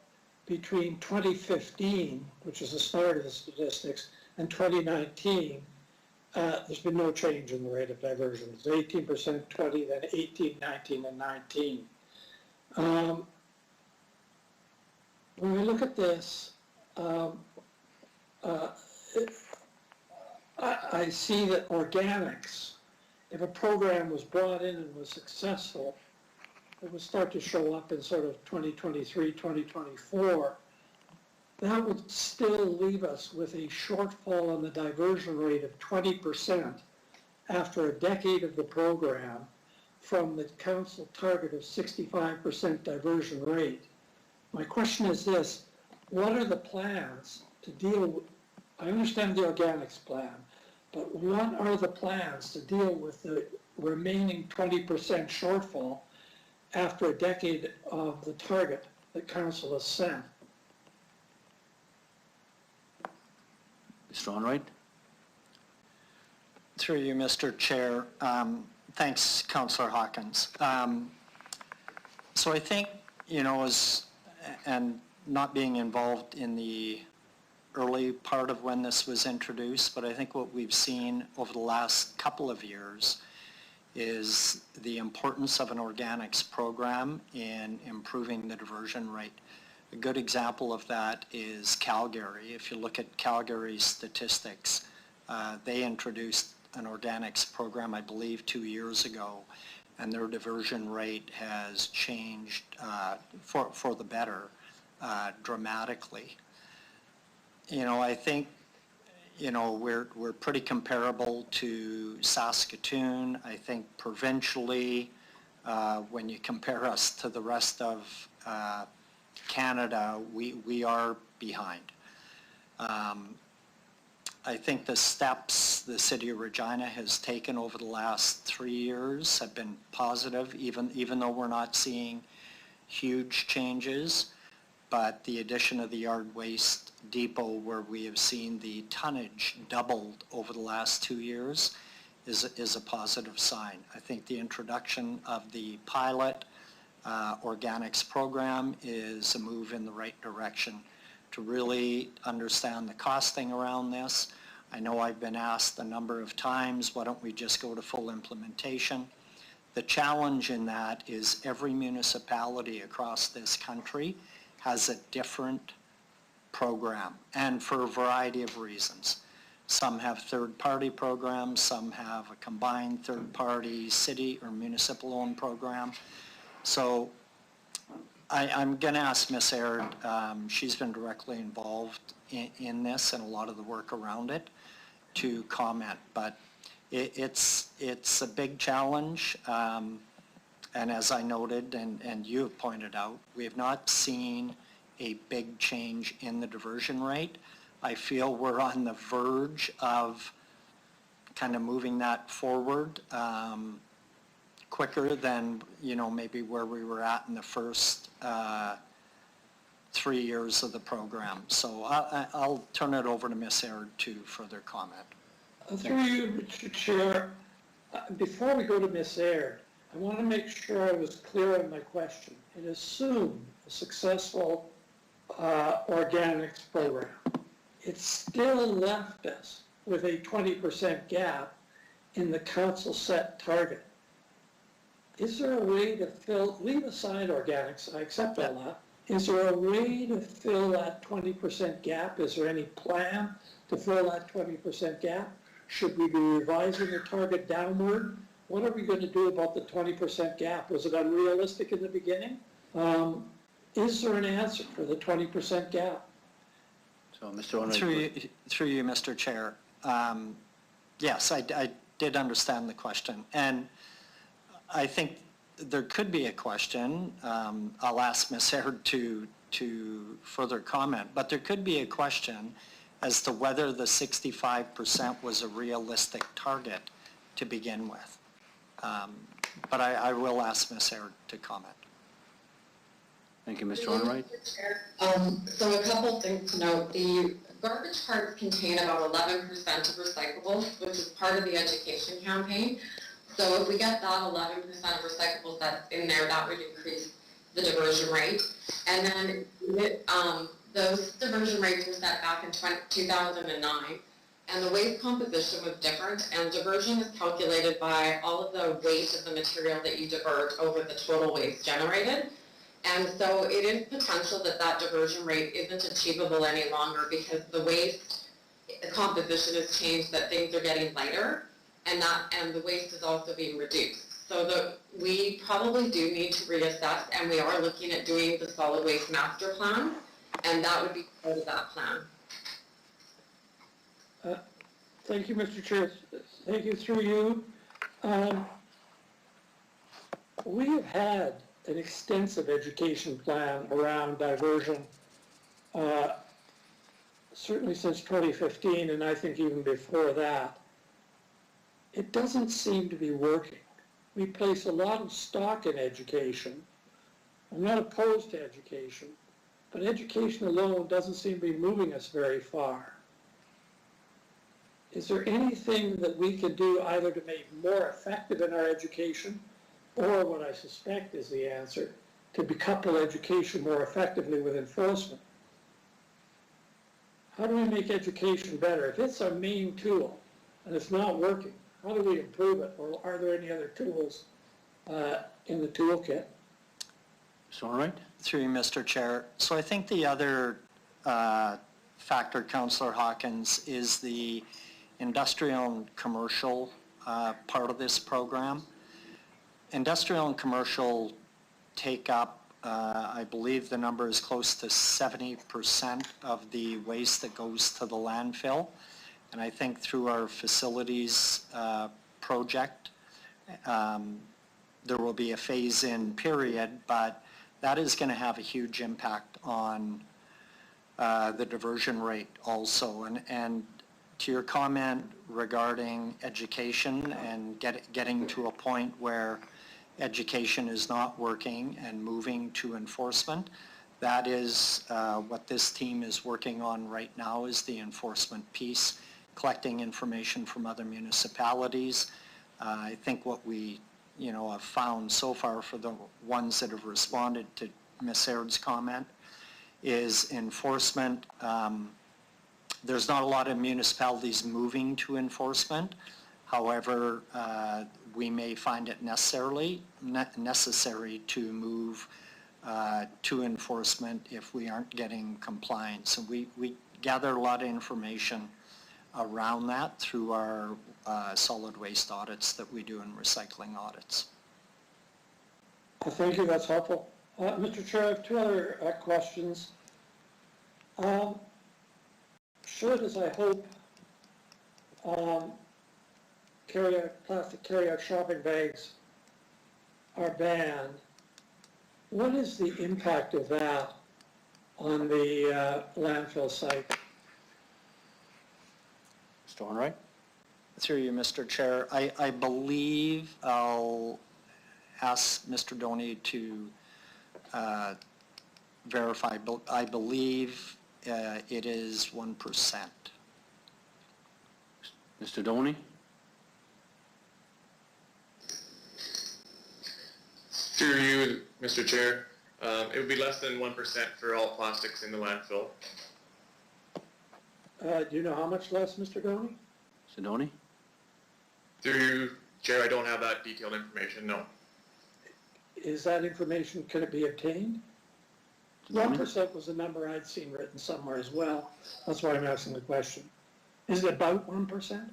between 2015, which is the start of the statistics, and 2019, there's been no change in the rate of diversion. It's 18%, 20, then 18, 19, and 19. When we look at this, I see that organics, if a program was brought in and was successful, it would start to show up in sort of 2023, 2024. That would still leave us with a shortfall on the diversion rate of 20% after a decade of the program from the council target of 65% diversion rate. My question is this: what are the plans to deal with, I understand the organics plan, but what are the plans to deal with the remaining 20% shortfall after a decade of the target that council has set? Mr. Onright? Through you, Mr. Chair. Thanks, Councillor Hawkins. So I think, and not being involved in the early part of when this was introduced, but I think what we've seen over the last couple of years is the importance of an organics program in improving the diversion rate. A good example of that is Calgary. If you look at Calgary's statistics, they introduced an organics program, I believe, 2 years ago, and their diversion rate has changed for the better dramatically. I think, we're pretty comparable to Saskatoon. I think provincially, when you compare us to the rest of Canada, we are behind. I think the steps the City of Regina has taken over the last 3 years have been positive, even though we're not seeing huge changes. But the addition of the yard waste depot, where we have seen the tonnage doubled over the last 2 years, is a positive sign. I think the introduction of the pilot organics program is a move in the right direction to really understand the costing around this. I know I've been asked a number of times, why don't we just go to full implementation? The challenge in that is every municipality across this country has a different program, and for a variety of reasons. Some have third-party programs, some have a combined third-party city or municipal-owned program. So I'm going to ask Ms. Aird, she's been directly involved in this and a lot of the work around it, to comment. But it's a big challenge, and as I noted and you have pointed out, we have not seen a big change in the diversion rate. I feel we're on the verge of kind of moving that forward quicker than, maybe where we were at in the first 3 years of the program. So I'll turn it over to Ms. Aird to further comment. Through you, Mr. Chair, before we go to Ms. Aird, I want to make sure I was clear on my question. It assumed a successful organics program. It still left us with a 20% gap in the council set target. Is there a way to leave aside organics, I accept all that. Is there a way to fill that 20% gap? Is there any plan to fill that 20% gap? Should we be revising the target downward? What are we going to do about the 20% gap? Was it unrealistic in the beginning? Is there an answer for the 20% gap? So, Mr. Onright. Through you, Mr. Chair. Yes, I did understand the question. And I think there could be a question. I'll ask Ms. Aird to further comment, but there could be a question as to whether the 65% was a realistic target to begin with. But I will ask Ms. Aird to comment. Thank you, Mr. Onright. So a couple things to note. The garbage carts contain about 11% of recyclables, which is part of the education campaign. So if we get that 11% of recyclables that's in there, that would increase the diversion rate. And then those diversion rates were set back in 2009. And the waste composition was different, and diversion is calculated by all of the weight of the material that you divert over the total waste generated. And so it is potential that that diversion rate isn't achievable any longer because the waste composition has changed, that things are getting lighter, and the waste is also being reduced. So we probably do need to reassess, and we are looking at doing the solid waste master plan, and that would be part of that plan. Thank you, Mr. Chair. Thank you through you. We have had an extensive education plan around diversion, certainly since 2015, and I think even before that. It doesn't seem to be working. We place a lot of stock in education. I'm not opposed to education, but education alone doesn't seem to be moving us very far. Is there anything that we can do either to make more effective in our education, or what I suspect is the answer, to decouple education more effectively with enforcement? How do we make education better? If it's our main tool and it's not working, how do we improve it? Or are there any other tools in the toolkit? So, all right. Through you, Mr. Chair. So I think the other factor, Councillor Hawkins, is the industrial and commercial part of this program. Industrial and commercial take up, I believe the number is close to 70% of the waste that goes to the landfill. And I think through our facilities project, there will be a phase-in period, but that is going to have a huge impact on the diversion rate also. And to your comment regarding education and getting to a point where education is not working and moving to enforcement, that is what this team is working on right now, is the enforcement piece, collecting information from other municipalities. I think what we have found so far for the ones that have responded to Ms. Aird's comment is enforcement. There's not a lot of municipalities moving to enforcement. However, we may find it necessary to move to enforcement if we aren't getting compliance. And we gather a lot of information around that through our solid waste audits that we do and recycling audits. Thank you, that's helpful. Mr. Chair, I have two other questions. Should, as I hope, plastic carryout shopping bags are banned, what is the impact of that on the landfill site? Mr. Wainwright? Through you, Mr. Chair, I believe I'll ask Mr. Doney to verify, but I believe it is 1%. Mr. Doney? Through you, Mr. Chair, it would be less than 1% for all plastics in the landfill. Do you know how much less, Mr. Doney? Mr. Doney? Through you, Chair, I don't have that detailed information, no. Is that information, can it be obtained? 1% was the number I'd seen written somewhere as well. That's why I'm asking the question. Is it about 1%?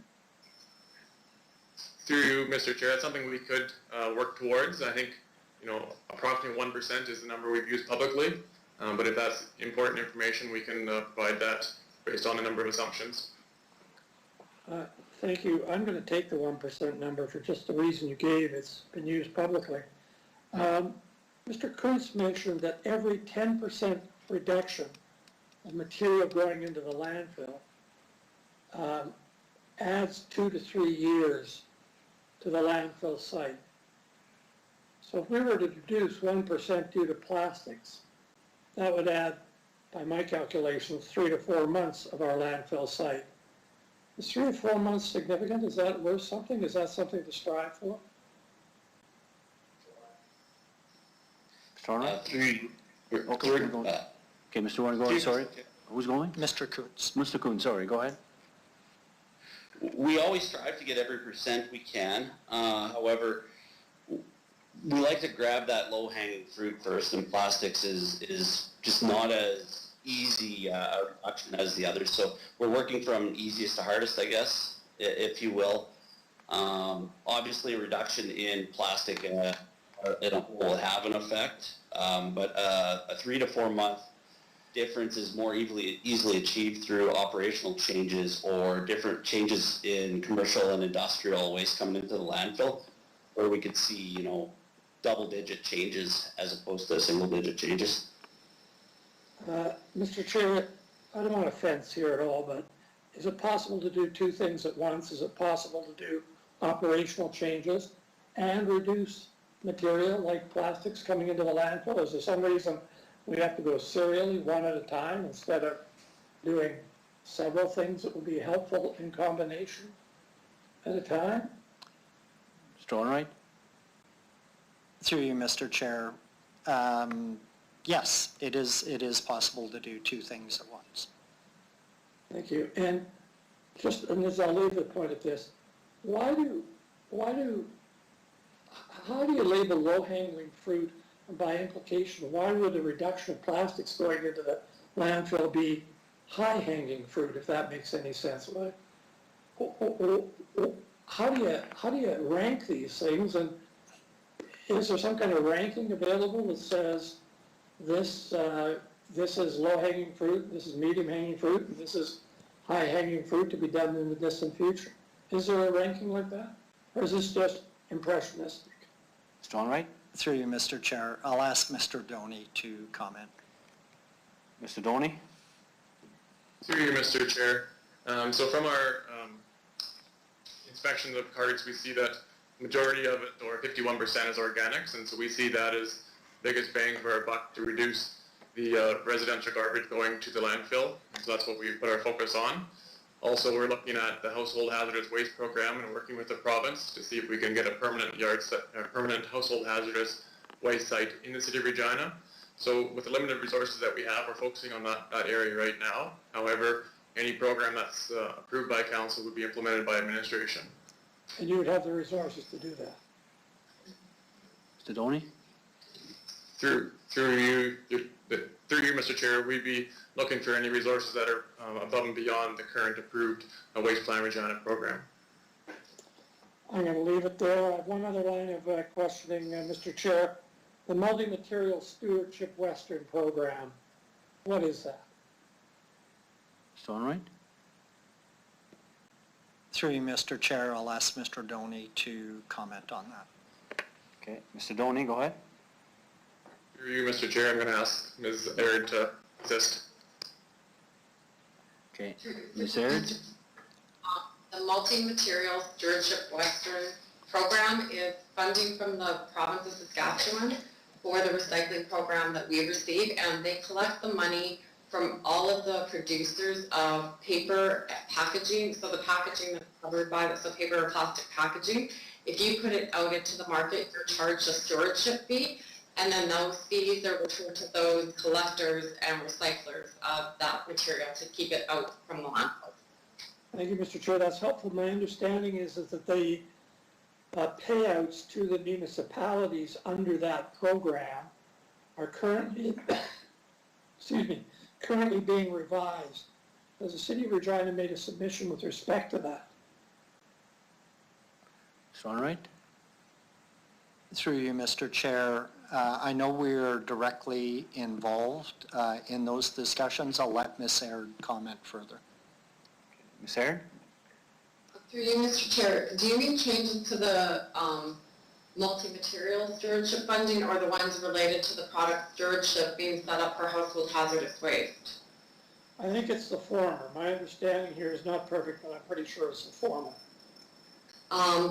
Through you, Mr. Chair, that's something we could work towards. I think, approximately 1% is the number we've used publicly. But if that's important information, we can provide that based on a number of assumptions. Thank you. I'm going to take the 1% number for just the reason you gave. It's been used publicly. Mr. Kuntz mentioned that every 10% reduction of material going into the landfill adds 2 to 3 years to the landfill site. So if we were to reduce 1% due to plastics, that would add, by my calculations, 3 to 4 months of our landfill site. Is 3 to 4 months significant? Is that worth something? Is that something to strive for? Mr. Wainwright? Okay, Okay, Mr. Wainwright, go ahead, sorry. Who's going? Mr. Kuntz. Mr. Kuhn, sorry, go ahead. we always strive to get every percent we can. However, we like to grab that low-hanging fruit first, and plastics is just not as easy a reduction as the others. So we're working from easiest to hardest, I guess, if you will. Obviously, a reduction in plastic in a whole will have an effect, but a 3 to 4 month difference is more easily achieved through operational changes or different changes in commercial and industrial waste coming into the landfill, where we could see, you know, double-digit changes as opposed to single-digit changes. Mr. Chair, I don't want to fence here at all, but is it possible to do two things at once? Is it possible to do operational changes and reduce material like plastics coming into the landfill? Is there some reason we have to go serially one at a time instead of doing several things that would be helpful in combination at a time? Mr. Onright? Through you, Mr. Chair. Yes, it is possible to do two things at once. Thank you. And as I'll leave the point at this, how do you label low-hanging fruit, and by implication, why would the reduction of plastics going into the landfill be high-hanging fruit, if that makes any sense? How do you rank these things, and is there some kind of ranking available that says this is low-hanging fruit, this is medium-hanging fruit, and this is high-hanging fruit to be done in the distant future? Is there a ranking like that? Or is this just impressionistic? Mr. Onright? Through you, Mr. Chair, I'll ask Mr. Doney to comment. Mr. Doney? Through you, Mr. Chair. So from our inspection of cards, we see that majority of it, or 51%, is organics, and so we see that as biggest bang for our buck to reduce the residential garbage going to the landfill. So that's what we put our focus on. Also, we're looking at the household hazardous waste program and working with the province to see if we can get a permanent permanent household hazardous waste site in the city of Regina. So with the limited resources that we have, we're focusing on that area right now. However, any program that's approved by council would be implemented by administration. And you would have the resources to do that? Mr. Doney? Through you, Mr. Chair, we'd be looking for any resources that are above and beyond the current approved Waste Plan Regina program. I'm going to leave it there. I have one other line of questioning, Mr. Chair. The Multi-Material Stewardship Western Program, what is that? Mr. Onright? Through you, Mr. Chair, I'll ask Mr. Doney to comment on that. Okay. Mr. Doney, go ahead. Through you, Mr. Chair, I'm going to ask Ms. Aird to assist. Okay. Ms. Aird? The Multi-Material Stewardship Western Program is funding from the province of Saskatchewan for the recycling program that we receive, and they collect the money from all of the producers of paper packaging. So the packaging that's covered by this, so paper or plastic packaging, if you put it out into the market, you're charged a stewardship fee, and then those fees are returned to those collectors and recyclers of that material to keep it out from the landfill. Thank you, Mr. Chair. That's helpful. My understanding is that the payouts to the municipalities under that program are currently, currently being revised. Has the City of Regina made a submission with respect to that? Mr. Onright? Through you, Mr. Chair, I know we're directly involved in those discussions. I'll let Ms. Aird comment further. Ms. Aird? Through you, Mr. Chair, do you mean changes to the multi-material stewardship funding or the ones related to the product stewardship being set up for household hazardous waste? I think it's the former. My understanding here is not perfect, but I'm pretty sure it's the former.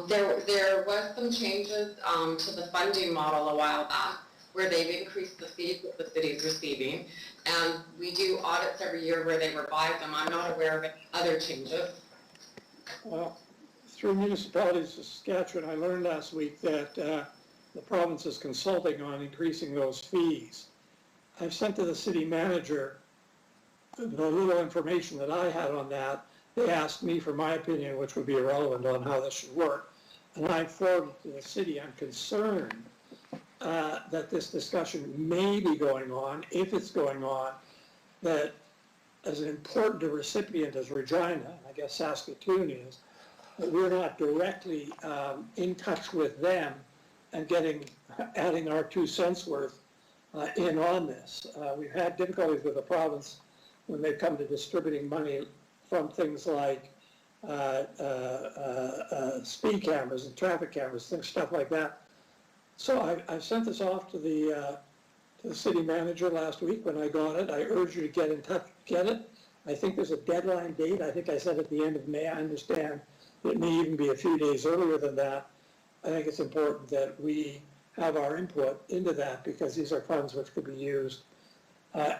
There was some changes to the funding model a while back where they've increased the fees that the city's receiving, and we do audits every year where they revise them. I'm not aware of any other changes. Well, through municipalities of Saskatchewan, I learned last week that the province is consulting on increasing those fees. I've sent to the city manager the little information that I had on that. They asked me for my opinion, which would be irrelevant on how this should work. And I forwarded to the city. I'm concerned that this discussion may be going on, if it's going on, that as an important a recipient as Regina, and I guess Saskatoon is, that we're not directly in touch with them and adding our 2 cents worth in on this. We've had difficulties with the province when they've come to distributing money from things like speed cameras and traffic cameras, stuff like that. So I sent this off to the city manager last week when I got it. I urge you to get in touch, get it. I think there's a deadline date. I think I said at the end of May. I understand it may even be a few days earlier than that. I think it's important that we have our input into that because these are funds which could be used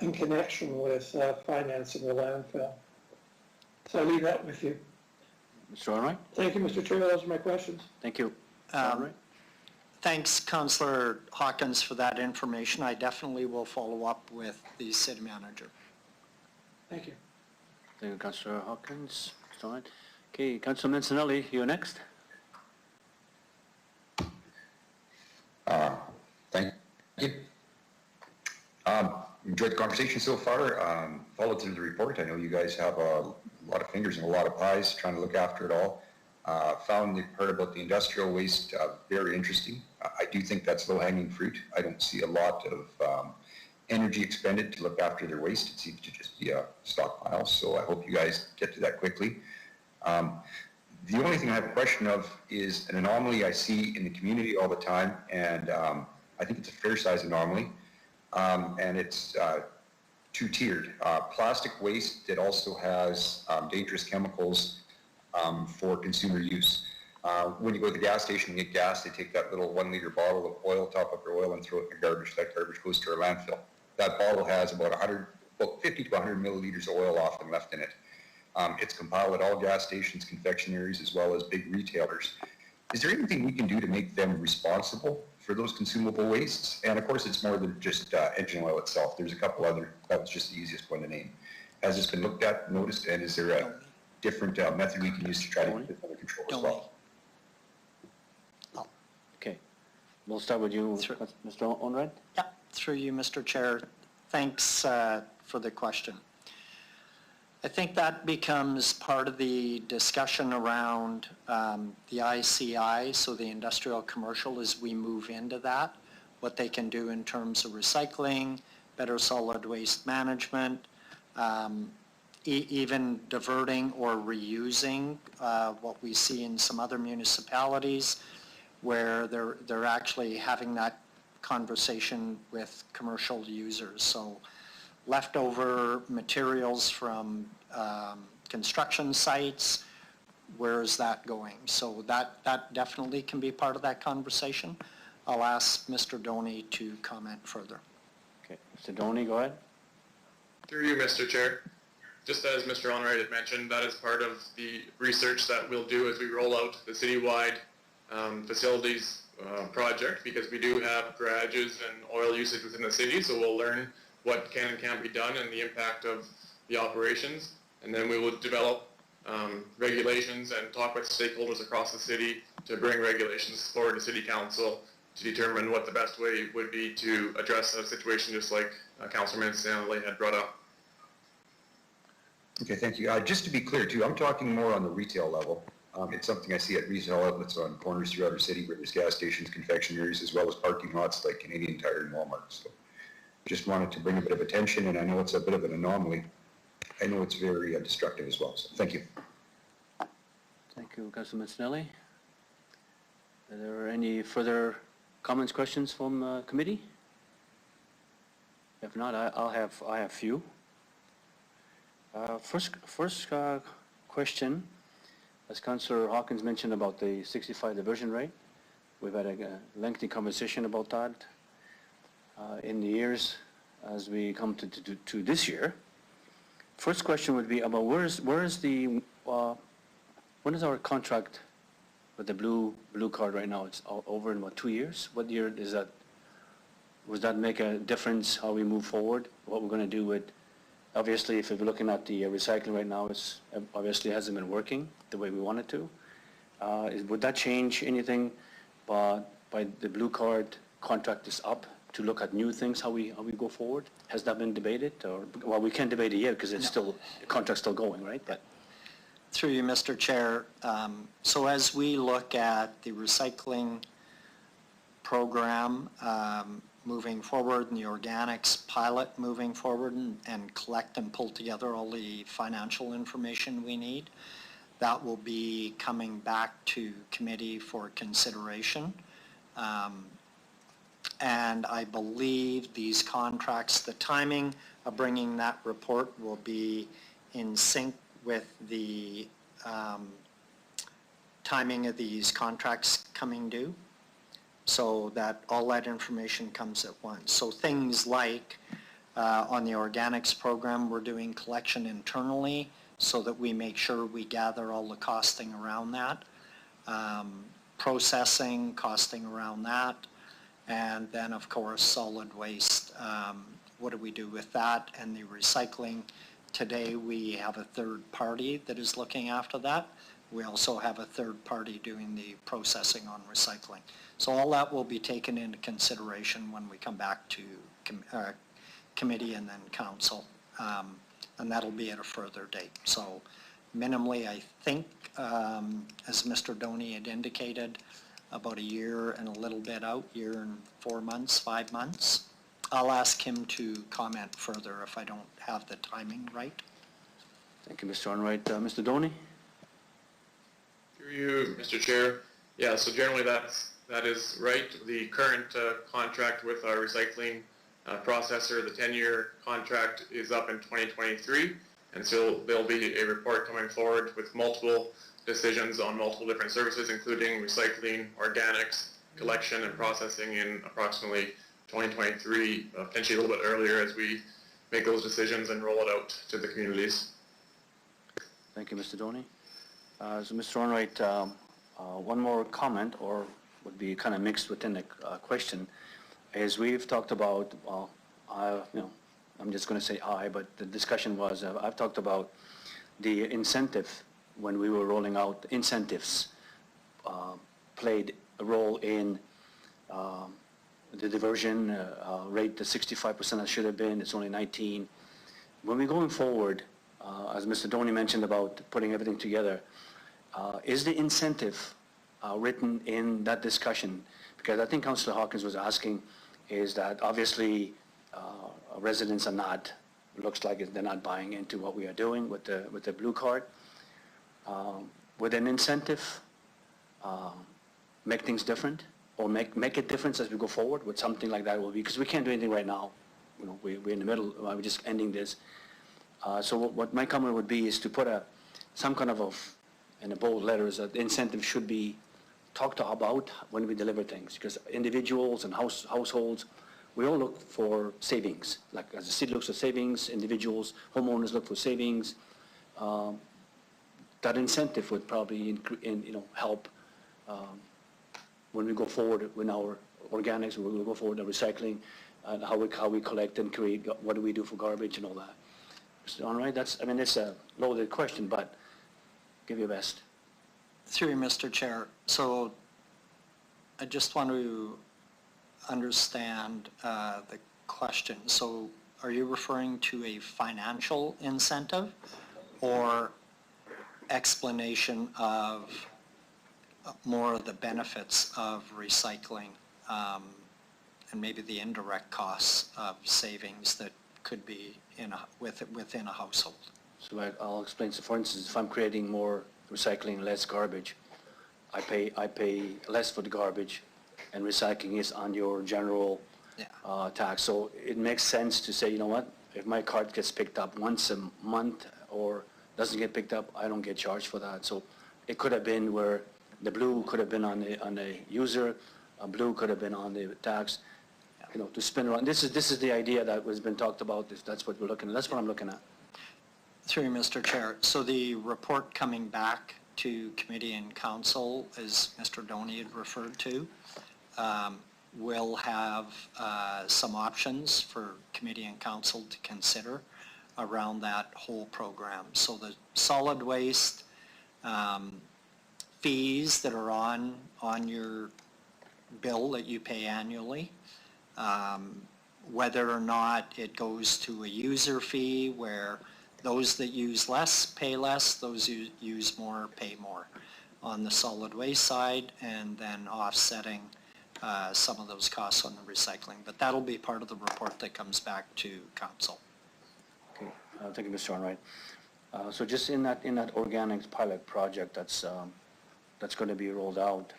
in connection with financing the landfill. So I leave that with you. Mr. Allwright? Thank you, Mr. Chair. Those are my questions. Thank you. Mr. Allwright? Thanks, Councillor Hawkins, for that information. I definitely will follow up with the city manager. Thank you. Thank you, Councillor Hawkins. Mr. Allwright. Okay, Councillor Mancinelli, you're next. Thank you. Enjoyed the conversation so far. Followed through the report. I know you guys have a lot of fingers and a lot of pies trying to look after it all. Found the part about the industrial waste very interesting. I do think that's low-hanging fruit. I don't see a lot of energy expended to look after their waste. It seems to just be a stockpile, so I hope you guys get to that quickly. The only thing I have a question of is an anomaly I see in the community all the time, and I think it's a fair-sized anomaly, and it's two-tiered. Plastic waste that also has dangerous chemicals for consumer use. When you go to the gas station and get gas, they take that little 1 liter bottle of oil, top up your oil, and throw it in the garbage. That garbage goes to our landfill. That bottle has about 50 to 100 milliliters of oil often left in it. It's compiled at all gas stations, confectionaries, as well as big retailers. Is there anything we can do to make them responsible for those consumable wastes? And of course, it's more than just engine oil itself. There's a couple other, that was just the easiest one to name. Has this been looked at, noticed, and is there a different method we can use to try to get this under control as well? Okay. We'll start with you, Mr. Allwright. Yeah, through you, Mr. Chair. Thanks for the question. I think that becomes part of the discussion around the ICI, so the industrial commercial, as we move into that, what they can do in terms of recycling, better solid waste management, even diverting or reusing what we see in some other municipalities where they're actually having that conversation with commercial users. So leftover materials from construction sites, where is that going? So that definitely can be part of that conversation. I'll ask Mr. Doney to comment further. Okay, Mr. Doney, go ahead. Through you, Mr. Chair. Just as Mr. Allwright had mentioned, that is part of the research that we'll do as we roll out the citywide facilities project, because we do have garages and oil usage within the city, so we'll learn what can and can't be done and the impact of the operations. And then we will develop regulations and talk with stakeholders across the city to bring regulations forward to City Council to determine what the best way would be to address a situation just like Councilor Mancinelli had brought up. Okay, thank you. Just to be clear too, I'm talking more on the retail level. It's something I see at retail outlets on corners throughout our city where there's gas stations, confectionaries, as well as parking lots like Canadian Tire and Walmart. So just wanted to bring a bit of attention, and I know it's a bit of an anomaly. I know it's very destructive as well, so thank you. Thank you, Councilor Mancinelli. Are there any further comments, questions from committee? If not, I have a few. First question, as Councillor Hawkins mentioned about the 65 diversion rate, we've had a lengthy conversation about that in the years as we come to this year. First question would be about when is our contract with the blue card right now? It's over in about 2 years. What year is that? Would that make a difference how we move forward? What we're going to do with, obviously, if we're looking at the recycling right now, it's obviously hasn't been working the way we want it to. Would that change anything by the blue card contract is up to look at new things, how we go forward? Has that been debated, or, well, we can't debate it yet because it's still, the contract's still going, right? But Through you, Mr. Chair, so as we look at the recycling program moving forward and the organics pilot moving forward and collect and pull together all the financial information we need, that will be coming back to committee for consideration. And I believe these contracts, the timing of bringing that report will be in sync with the timing of these contracts coming due, so that all that information comes at once. So things like on the organics program, we're doing collection internally so that we make sure we gather all the costing around that, processing, costing around that, and then of course solid waste. What do we do with that? And the recycling, today we have a third party that is looking after that. We also have a third party doing the processing on recycling. So all that will be taken into consideration when we come back to committee and then council. And that'll be at a further date. So minimally, I think, as Mr. Doney had indicated, about a year and a little bit out, year and 4 months, 5 months. I'll ask him to comment further if I don't have the timing right. thank you, Mr. Onright. Mr. Doney? Through you, Mr. Chair. Yeah, so generally that is right. The current contract with our recycling processor, the 10-year contract is up in 2023, and so there'll be a report coming forward with multiple decisions on multiple different services, including recycling, organics, collection, and processing in approximately 2023, potentially a little bit earlier as we make those decisions and roll it out to the communities. Thank you, Mr. Doney. So, Mr. Onright, one more comment, or would be kind of mixed within the question, is we've talked about, well, I'm just going to say but the discussion was, I've talked about the incentive when we were rolling out incentives played a role in the diversion rate, the 65% that should have been, it's only 19. When we're going forward, as Mr. Doney mentioned about putting everything together, is the incentive written in that discussion? Because I think Councillor Hawkins was asking, is that obviously residents are not, looks like they're not buying into what we are doing with the blue card. Would an incentive make things different, or make a difference as we go forward with something like that? Will be, because we can't do anything right now. You know, we're in the middle. We're just ending this. So what my comment would be is to put some kind of in the bold letters that the incentive should be talked about when we deliver things, because individuals and households, we all look for savings. Like as the city looks for savings, individuals, homeowners look for savings. That incentive would probably help when we go forward with our organics, when we go forward with recycling, and how we collect and create, what do we do for garbage and all that. Mr. Onright, it's a loaded question, but give your best. Through you, Mr. Chair. So I just want to understand the question. So are you referring to a financial incentive or explanation of more of the benefits of recycling and maybe the indirect costs of savings that could be within a household? So I'll explain. So for instance, if I'm creating more recycling, less garbage, I pay less for the garbage, and recycling is on your general tax. So it makes sense to say, you know what, if my cart gets picked up once a month or doesn't get picked up, I don't get charged for that. So it could have been where the blue could have been on the user, blue could have been on the tax, to spin around. This is the idea that has been talked about. That's what we're looking at. That's what I'm looking at. Through you, Mr. Chair. So the report coming back to committee and council, as Mr. Doney had referred to, will have some options for committee and council to consider around that whole program. So the solid waste fees that are on your bill that you pay annually. Whether or not it goes to a user fee where those that use less pay less, those who use more pay more on the solid waste side, and then offsetting some of those costs on the recycling. But that'll be part of the report that comes back to council. Okay, thank you, Mr. Onright. So just in that organics pilot project that's going to be rolled out,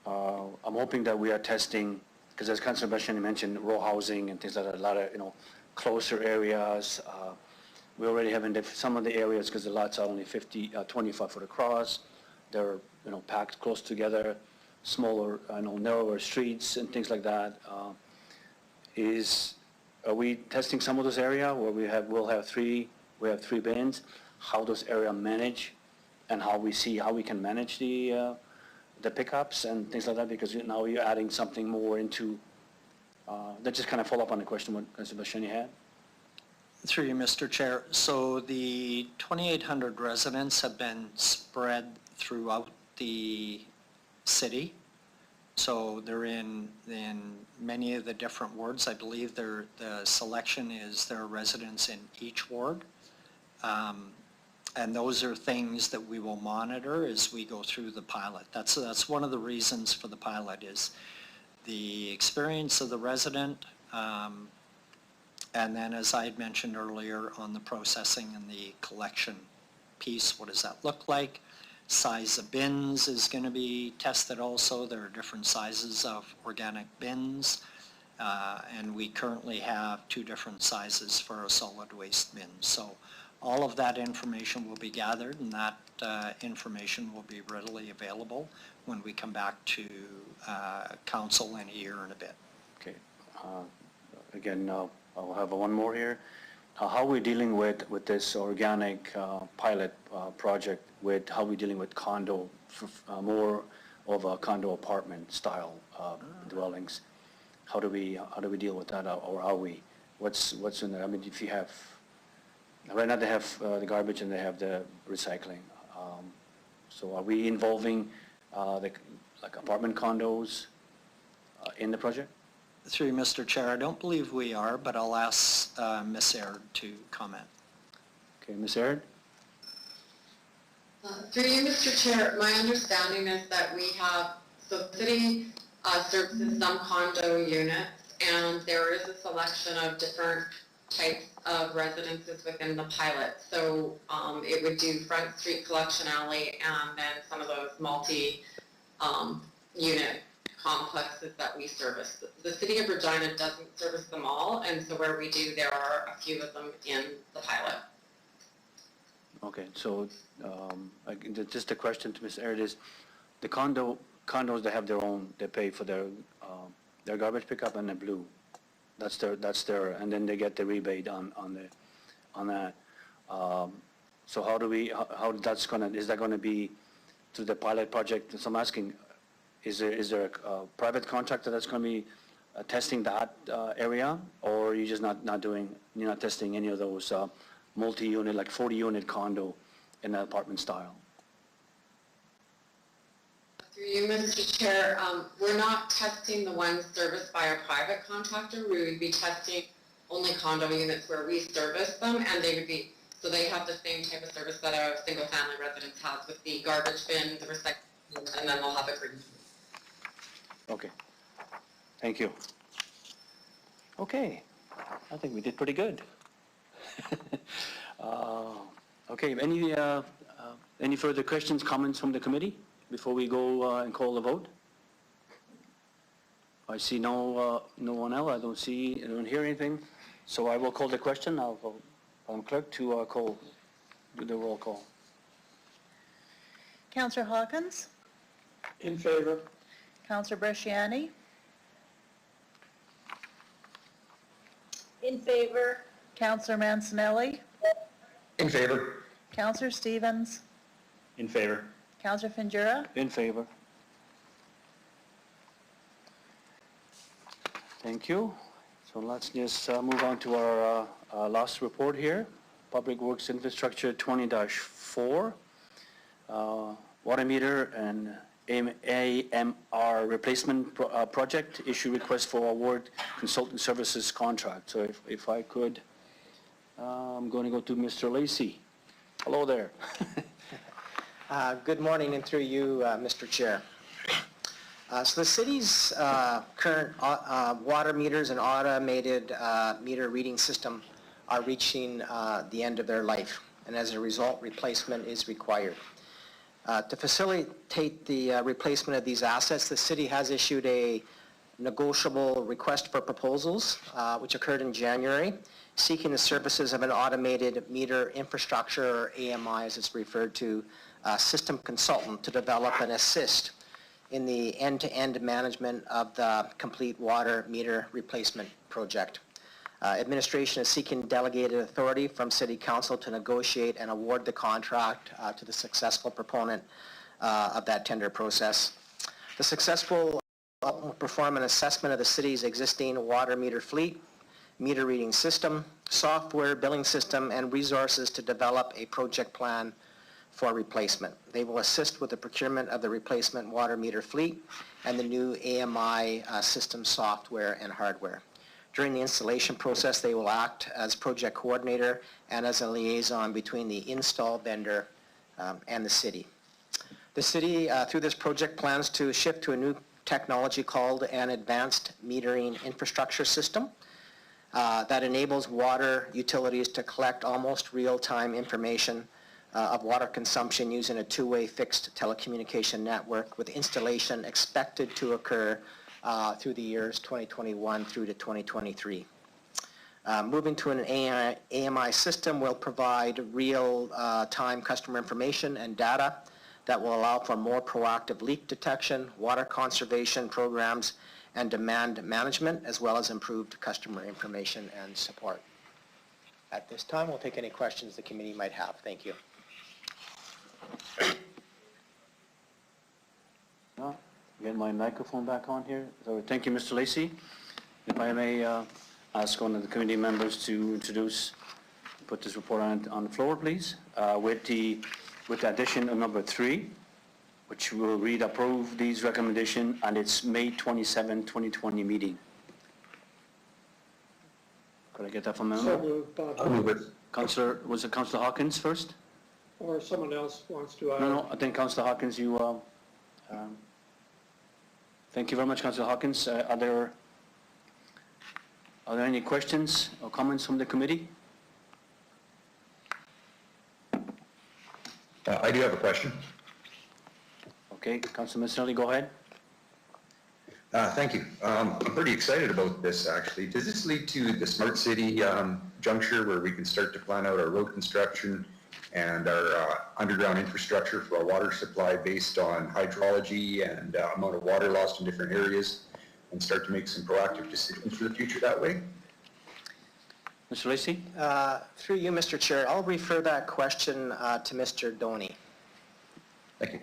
I'm hoping that we are testing, because as Councilor Bashani mentioned, row housing and things like that, a lot of, closer areas. We already have in some of the areas, because the lots are only 25 foot across, they're, packed close together, smaller, narrower streets and things like that. Are we testing some of those areas where we'll have three bins, how those areas manage, and how we can manage the pickups and things like that, because now you're adding something more into, that just kind of follow up on the question what Councilor Bashani had. Through you, Mr. Chair. So the 2,800 residents have been spread throughout the city. So they're in many of the different wards. I believe the selection is there are residents in each ward. And those are things that we will monitor as we go through the pilot. That's one of the reasons for the pilot is the experience of the resident, and then as I had mentioned earlier on the processing and the collection piece, what does that look like? Size of bins is going to be tested also. There are different sizes of organic bins, and we currently have 2 different sizes for a solid waste bin. So all of that information will be gathered, and that information will be readily available when we come back to council in a year and a bit. Okay. Again, I'll have one more here. How are we dealing with this organic pilot project, with how are we dealing with condo, more of a condo apartment style dwellings? How do we deal with that, or are we? What's in there? I mean, if you have, right now they have the garbage and they have the recycling. So are we involving like apartment condos in the project? Through you, Mr. Chair, I don't believe we are, but I'll ask Ms. Aird to comment. Okay, Ms. Aird? Through you, Mr. Chair, my understanding is that we have, so the city services some condo units, and there is a selection of different types of residences within the pilot. So it would do Front Street Collection Alley and then some of those multi-unit complexes that we service. The city of Regina doesn't service them all, and so where we do, there are a few of them in the pilot. Okay, so just a question to Ms. Aird is, the condos, they have their own, they pay for their garbage pickup and the blue. That's their, and then they get the rebate on that. So how that's is that gonna be through the pilot project? So I'm asking, is there a private contractor that's gonna be testing that area, or are you just not testing any of those multi-unit, like 40-unit condo in an apartment style? Through you, Mr. Chair, we're not testing the ones serviced by a private contractor. We would be testing only condo units where we service them, and they would be, so they have the same type of service that a single-family residence has with the garbage bin, the recycling, and then they'll have a green. Okay, thank you. Okay, I think we did pretty good. Okay, any further questions, comments from the committee before we go and call the vote? I see no one else. I don't hear anything. So I will call the question. I'll vote. Clerk to do the roll call. Councillor Hawkins? In favor. Councillor Bresciani? In favor. Councillor Mancinelli? In favor. Councillor Stevens? In favor. Councillor Findura? In favor. Thank you. So let's just move on to our last report here. Public Works Infrastructure 20-4. Water meter and AMR replacement project, issue request for award consultant services contract. So if I could, I'm going to go to Mr. Lacy. Hello there. Good morning, and through you, Mr. Chair. So the city's current water meters and automated meter reading system are reaching the end of their life, and as a result, replacement is required. To facilitate the replacement of these assets, the city has issued a negotiable request for proposals, which occurred in January, seeking the services of an automated meter infrastructure, or AMI as it's referred to, system consultant to develop and assist in the end-to-end management of the complete water meter replacement project. Administration is seeking delegated authority from City Council to negotiate and award the contract to the successful proponent of that tender process. The successful will perform an assessment of the city's existing water meter fleet, meter reading system, software, billing system, and resources to develop a project plan for replacement. They will assist with the procurement of the replacement water meter fleet and the new AMI system software and hardware. During the installation process, they will act as project coordinator and as a liaison between the install vendor and the city. The city, through this project, plans to shift to a new technology called an advanced metering infrastructure system that enables water utilities to collect almost real-time information of water consumption using a two-way fixed telecommunication network, with installation expected to occur through the years 2021 through to 2023. Moving to an AMI system will provide real-time customer information and data that will allow for more proactive leak detection, water conservation programs, and demand management, as well as improved customer information and support. At this time, we'll take any questions the committee might have. Thank you. Get my microphone back on here. So thank you, Mr. Lacy. If I may ask one of the committee members to put this report on the floor, please, with the addition of number 3, which will read approve these recommendations at its May 27, 2020 meeting. Could I get that from a So member? moved, Bob. I'll move it. Councillor, was it Councillor Hawkins first? Or someone else wants to add? No, I think Councillor Hawkins, you, thank you very much, Councillor Hawkins. Are there any questions or comments from the committee? I do have a question. Okay, Councillor Maselli, go ahead. Thank you. I'm pretty excited about this, actually. Does this lead to the smart city juncture where we can start to plan out our road construction and our underground infrastructure for our water supply based on hydrology and amount of water lost in different areas, and start to make some proactive decisions for the future that way? Mr. Lacy? Through you, Mr. Chair, I'll refer that question to Mr. Doney. Thank you.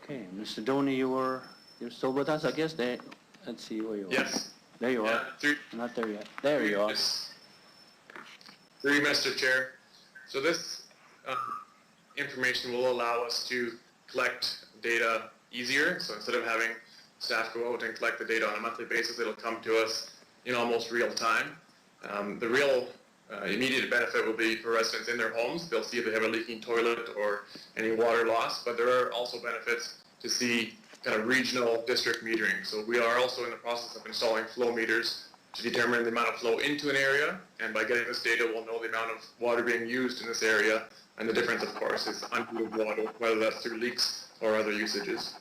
Okay, Mr. Doney, you're still with us, I guess? Let's see where you are. Yes. There you are. Through, Not there yet. There you are. through you, Mr. Chair. So this information will allow us to collect data easier. So instead of having staff go out and collect the data on a monthly basis, it'll come to us in almost real time. The real immediate benefit will be for residents in their homes. They'll see if they have a leaking toilet or any water loss, but there are also benefits to see kind of regional district metering. So we are also in the process of installing flow meters to determine the amount of flow into an area, and by getting this data, we'll know the amount of water being used in this area, and the difference, of course, is untreated water, whether that's through leaks or other usages.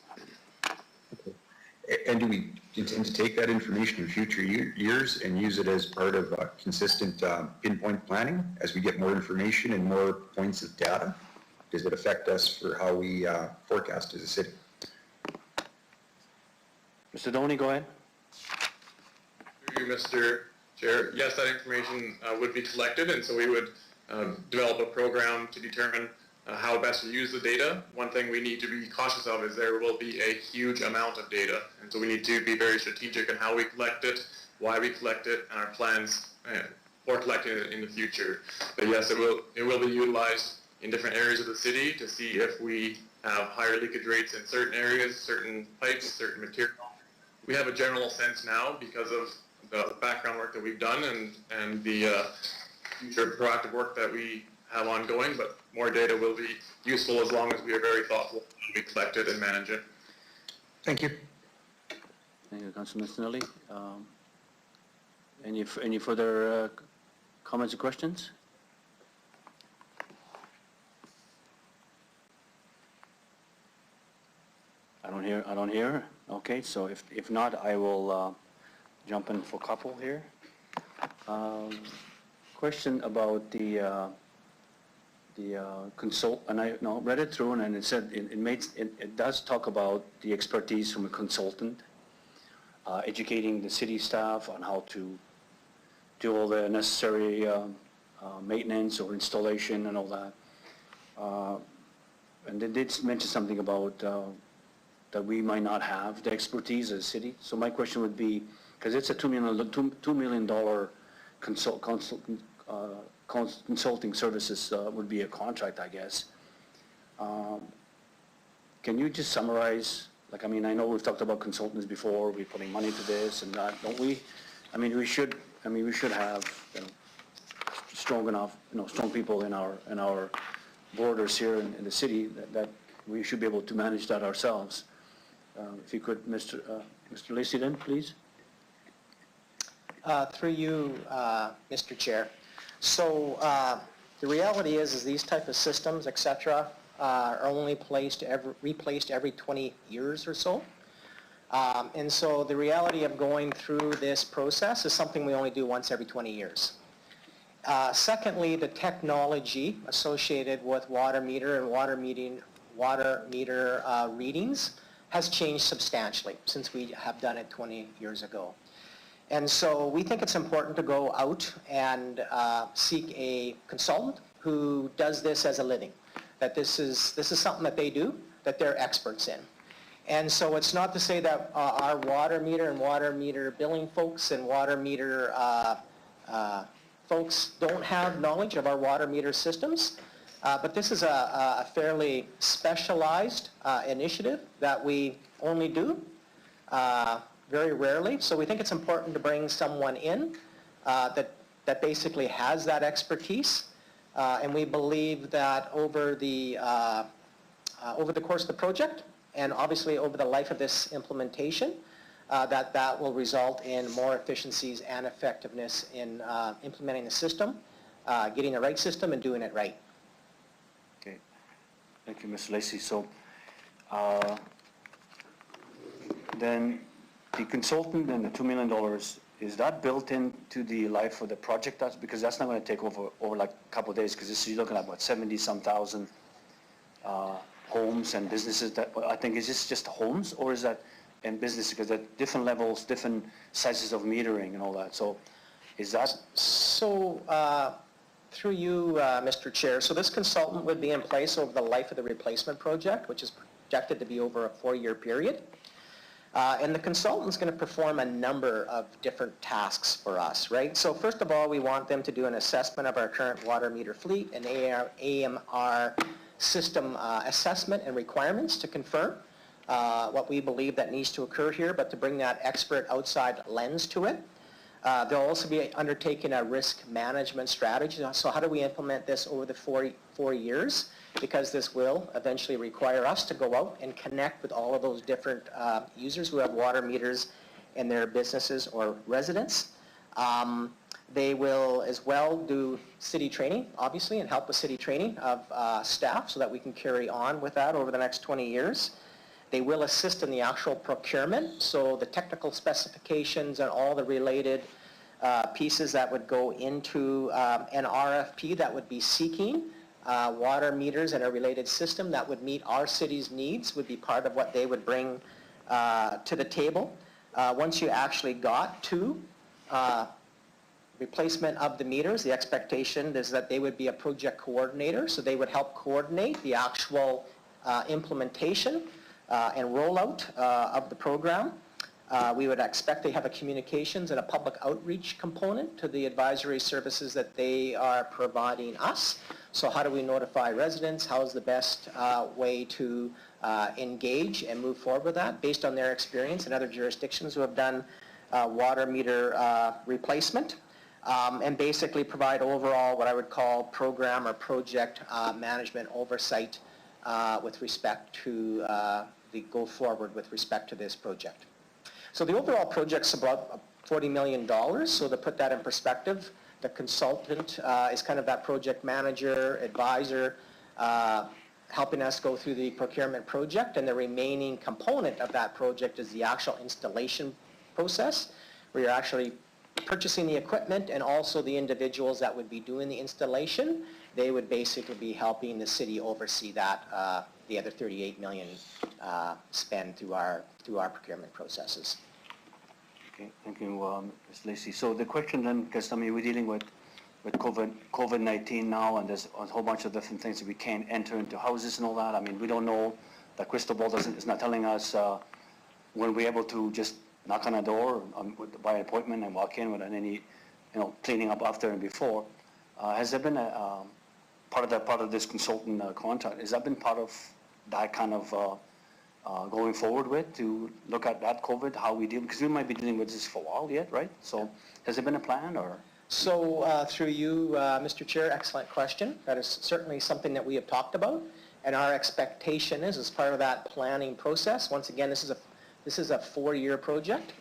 And do we intend to take that information in future years and use it as part of consistent pinpoint planning as we get more information and more points of data? Does it affect us for how we forecast as a city? Mr. Doney, go ahead. Through you, Mr. Chair, yes, that information would be collected, and so we would develop a program to determine how best to use the data. One thing we need to be cautious of is there will be a huge amount of data, and so we need to be very strategic in how we collect it, why we collect it, and our plans for collecting it in the future. But yes, it will be utilized in different areas of the city to see if we have higher leakage rates in certain areas, certain pipes, certain material. We have a general sense now because of the background work that we've done and the future proactive work that we have ongoing, but more data will be useful as long as we are very thoughtful and we collect it and manage it. Thank you. Thank you, Councilor Mancinelli. Any further comments or questions? I don't hear. Okay, so if not, I will jump in for a couple here. Question about the consult, and I read it through, and it said it does talk about the expertise from a consultant, educating the city staff on how to do all the necessary maintenance or installation and all that. And they did mention something about that we might not have the expertise as a city. So my question would be, because it's a $2 million consulting services would be a contract, I guess. Can you just summarize, like, I mean, I know we've talked about consultants before, we're putting money to this and that, don't we? I mean, we should have, strong people in our borders here in the city that we should be able to manage that ourselves. If you could, Mr. Lacy then, please. Through you, Mr. Chair. So the reality is these type of systems, et cetera, are only replaced every 20 years or so. And so the reality of going through this process is something we only do once every 20 years. Secondly, the technology associated with water meter and water meter readings has changed substantially since we have done it 20 years ago. And so we think it's important to go out and seek a consultant who does this as a living, that this is something that they do, that they're experts in. And so it's not to say that our water meter and water meter billing folks and water meter folks don't have knowledge of our water meter systems, but this is a fairly specialized initiative that we only do very rarely. So we think it's important to bring someone in that basically has that expertise. And we believe that over the course of the project, and obviously over the life of this implementation, that will result in more efficiencies and effectiveness in implementing the system, getting the right system and doing it right. Okay. Thank you, Mr. Lacy. So then the consultant and the $2 million, is that built into the life of the project? Because that's not going to take over like a couple of days, because you're looking at what, 70-some thousand homes and businesses. That I think, is this just homes, or is that in business? Because there are different levels, different sizes of metering and all that. So is that? So through you, Mr. Chair, so this consultant would be in place over the life of the replacement project, which is projected to be over a 4-year period. And the consultant's going to perform a number of different tasks for us, right? So first of all, we want them to do an assessment of our current water meter fleet, an AMR system assessment and requirements to confirm what we believe that needs to occur here, but to bring that expert outside lens to it. They'll also be undertaking a risk management strategy. So how do we implement this over the 4 years? Because this will eventually require us to go out and connect with all of those different users who have water meters in their businesses or residents. They will as well do city training, obviously, and help with city training of staff so that we can carry on with that over the next 20 years. They will assist in the actual procurement, so the technical specifications and all the related pieces that would go into an RFP that would be seeking water meters and a related system that would meet our city's needs would be part of what they would bring to the table. Once you actually got to replacement of the meters, the expectation is that they would be a project coordinator, so they would help coordinate the actual implementation and rollout of the program. We would expect they have a communications and a public outreach component to the advisory services that they are providing us. So how do we notify residents? How is the best way to engage and move forward with that based on their experience in other jurisdictions who have done water meter replacement? And basically provide overall what I would call program or project management oversight with respect to the go forward with respect to this project. So the overall project's about $40 million. So to put that in perspective, the consultant is kind of that project manager, advisor, helping us go through the procurement project, and the remaining component of that project is the actual installation process, where you're actually purchasing the equipment, and also the individuals that would be doing the installation, they would basically be helping the city oversee that, the other $38 million spend through our procurement processes. Okay, thank you, Ms. Lacey. So the question then, because I mean, we're dealing with COVID-19 now, and there's a whole bunch of different things that we can't enter into houses and all that. I mean, we don't know, the crystal ball is not telling us when we're able to just knock on a door by appointment and walk in without any, cleaning up after and before. Has there been a part of this consultant contract? Has that been part of that kind of going forward with, to look at that COVID, how we deal, because we might be dealing with this for a while yet, right? So has there been a plan, or? So through you, Mr. Chair, excellent question. That is certainly something that we have talked about, and our expectation is, as part of that planning process, once again, this is a 4-year project.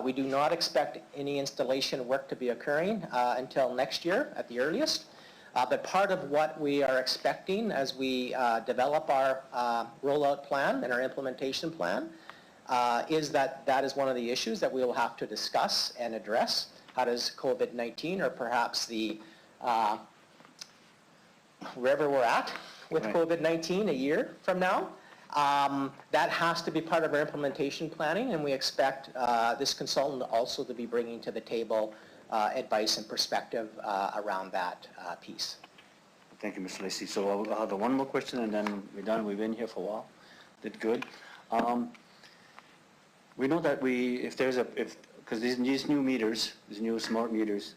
We do not expect any installation work to be occurring until next year at the earliest. But part of what we are expecting as we develop our rollout plan and our implementation plan is that is one of the issues that we will have to discuss and address. How does COVID-19, or perhaps the wherever we're at with Right. COVID-19 a year from now, that has to be part of our implementation planning, and we expect this consultant also to be bringing to the table advice and perspective around that piece. Thank you, Mr. Lacey. So I'll have one more question, and then we're done. We've been here for a while. Did good. We know that because these new meters, these new smart meters,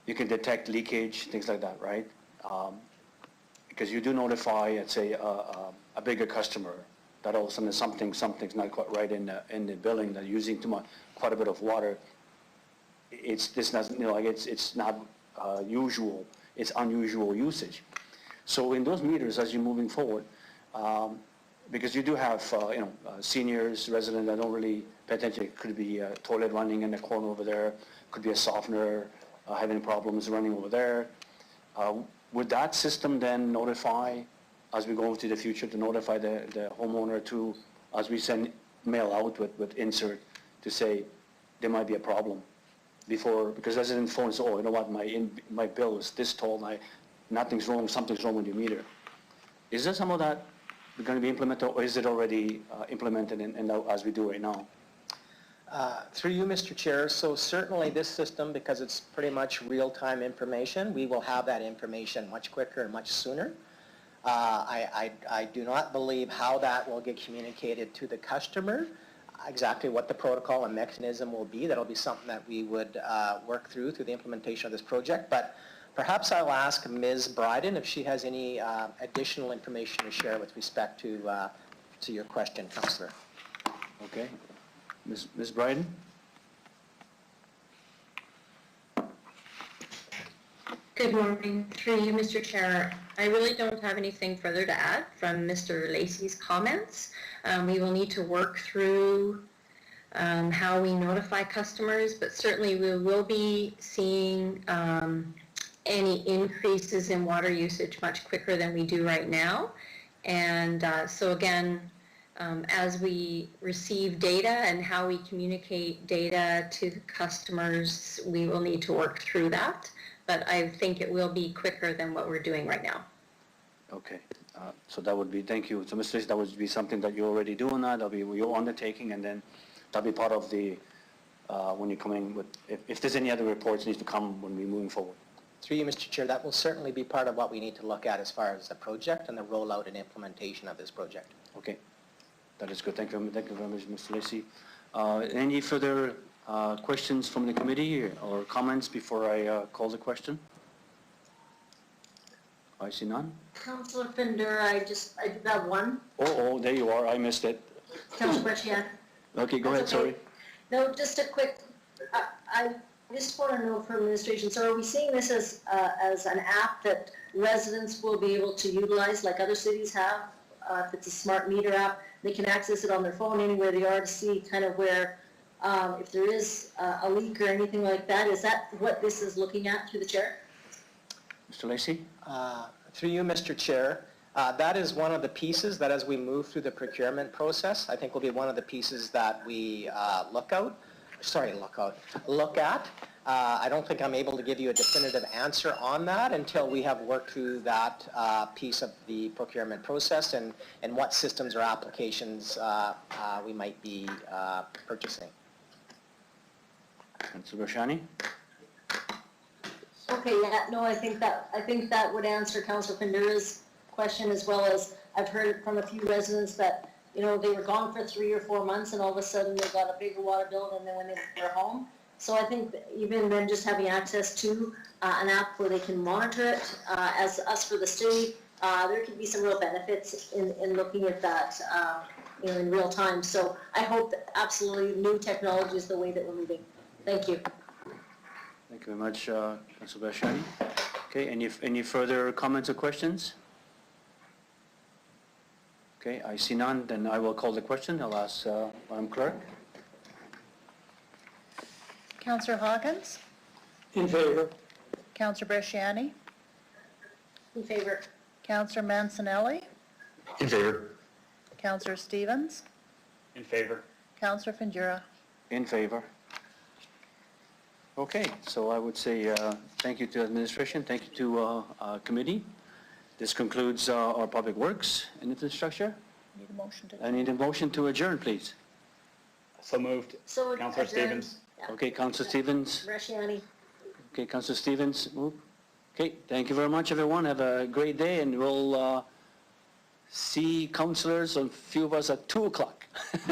you can detect leakage, things like that, right? Because you do notify, let's say, a bigger customer that all of a sudden something's not quite right in the building, they're using quite a bit of water. It's not usual. It's unusual usage. So in those meters, as you're moving forward, because you do have seniors, residents that don't really pay attention. It could be a toilet running in the corner over there. Could be a softener having problems running over there. Would that system then notify, as we go into the future, to notify the homeowner to, as we send mail out with insert, to say there might be a problem before, because residents phone and say, oh, you know what, my bill is this tall, nothing's wrong, something's wrong with your meter. Is there some of that going to be implemented, or is it already implemented as we do right now? Through you, Mr. Chair, so certainly this system, because it's pretty much real-time information, we will have that information much quicker and much sooner. I do not believe how that will get communicated to the customer, exactly what the protocol and mechanism will be. That'll be something that we would work through the implementation of this project. But perhaps I'll ask Ms. Bryden if she has any additional information to share with respect to your question, Councillor. Okay. Ms. Bryden? Good morning. Through you, Mr. Chair. I really don't have anything further to add from Mr. Lacey's comments. We will need to work through how we notify customers, but certainly we will be seeing any increases in water usage much quicker than we do right now. And so again, as we receive data and how we communicate data to the customers, we will need to work through that. But I think it will be quicker than what we're doing right now. Okay. So that would be, thank you. So Mr. Lacey, that would be something that you're already doing that'll be your undertaking, and then that'll be part of the, when you're coming with, if there's any other reports needs to come when we're moving forward. Through you, Mr. Chair, that will certainly be part of what we need to look at as far as the project and the rollout and implementation of this project. Okay. That is good. Thank you very much, Mr. Lacy. Any further questions from the committee or comments before I call the question? I see none. Councillor Findura, I do have one. Oh, there you are. I missed it. Councillor Bresciani. Okay, go ahead, That's okay. sorry. No, just a quick, I just want to know from administration, so are we seeing this as an app that residents will be able to utilize like other cities have? If it's a smart meter app, they can access it on their phone anywhere they are to see kind of where, if there is a leak or anything like that. Is that what this is looking at through the chair? Mr. Lacy? Through you, Mr. Chair, that is one of the pieces that as we move through the procurement process, I think will be one of the pieces that we look at. I don't think I'm able to give you a definitive answer on that until we have worked through that piece of the procurement process and what systems or applications we might be purchasing. Councillor Bresciani? Okay, yeah, no, I think that would answer Councillor Findura's question, as well as I've heard from a few residents that, you know, they were gone for 3 or 4 months and all of a sudden they got a bigger water bill than when they were home. So I think that even then just having access to an app where they can monitor it, as us for the city, there could be some real benefits in looking at that, you know, in real time. So I hope that absolutely new technology is the way that we're moving. Thank you. Thank you very much, Councillor Bresciani. Okay, any further comments or questions? Okay, I see none, then I will call the question. I'll ask Madam Clerk. Councillor Hawkins? In favor. Councillor Bresciani? In favor. Councillor Mancinelli? In favor. Councillor Stevens? In favor. Councillor Findura? In favor. Okay, so I would say thank you to administration, thank you to committee. This concludes our public works and infrastructure. Need a motion to... I need a motion to adjourn, please. So moved. So Councillor adjourn. Stevens. Yeah. Okay, Councillor Stevens. Bresciani. Okay, Councillor Stevens, move. Okay, thank you very much, everyone. Have a great day, and we'll see councillors, a few of us, at 2 o'clock.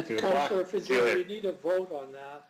2 o'clock. Councillor See you later. Findura, we need a vote on that.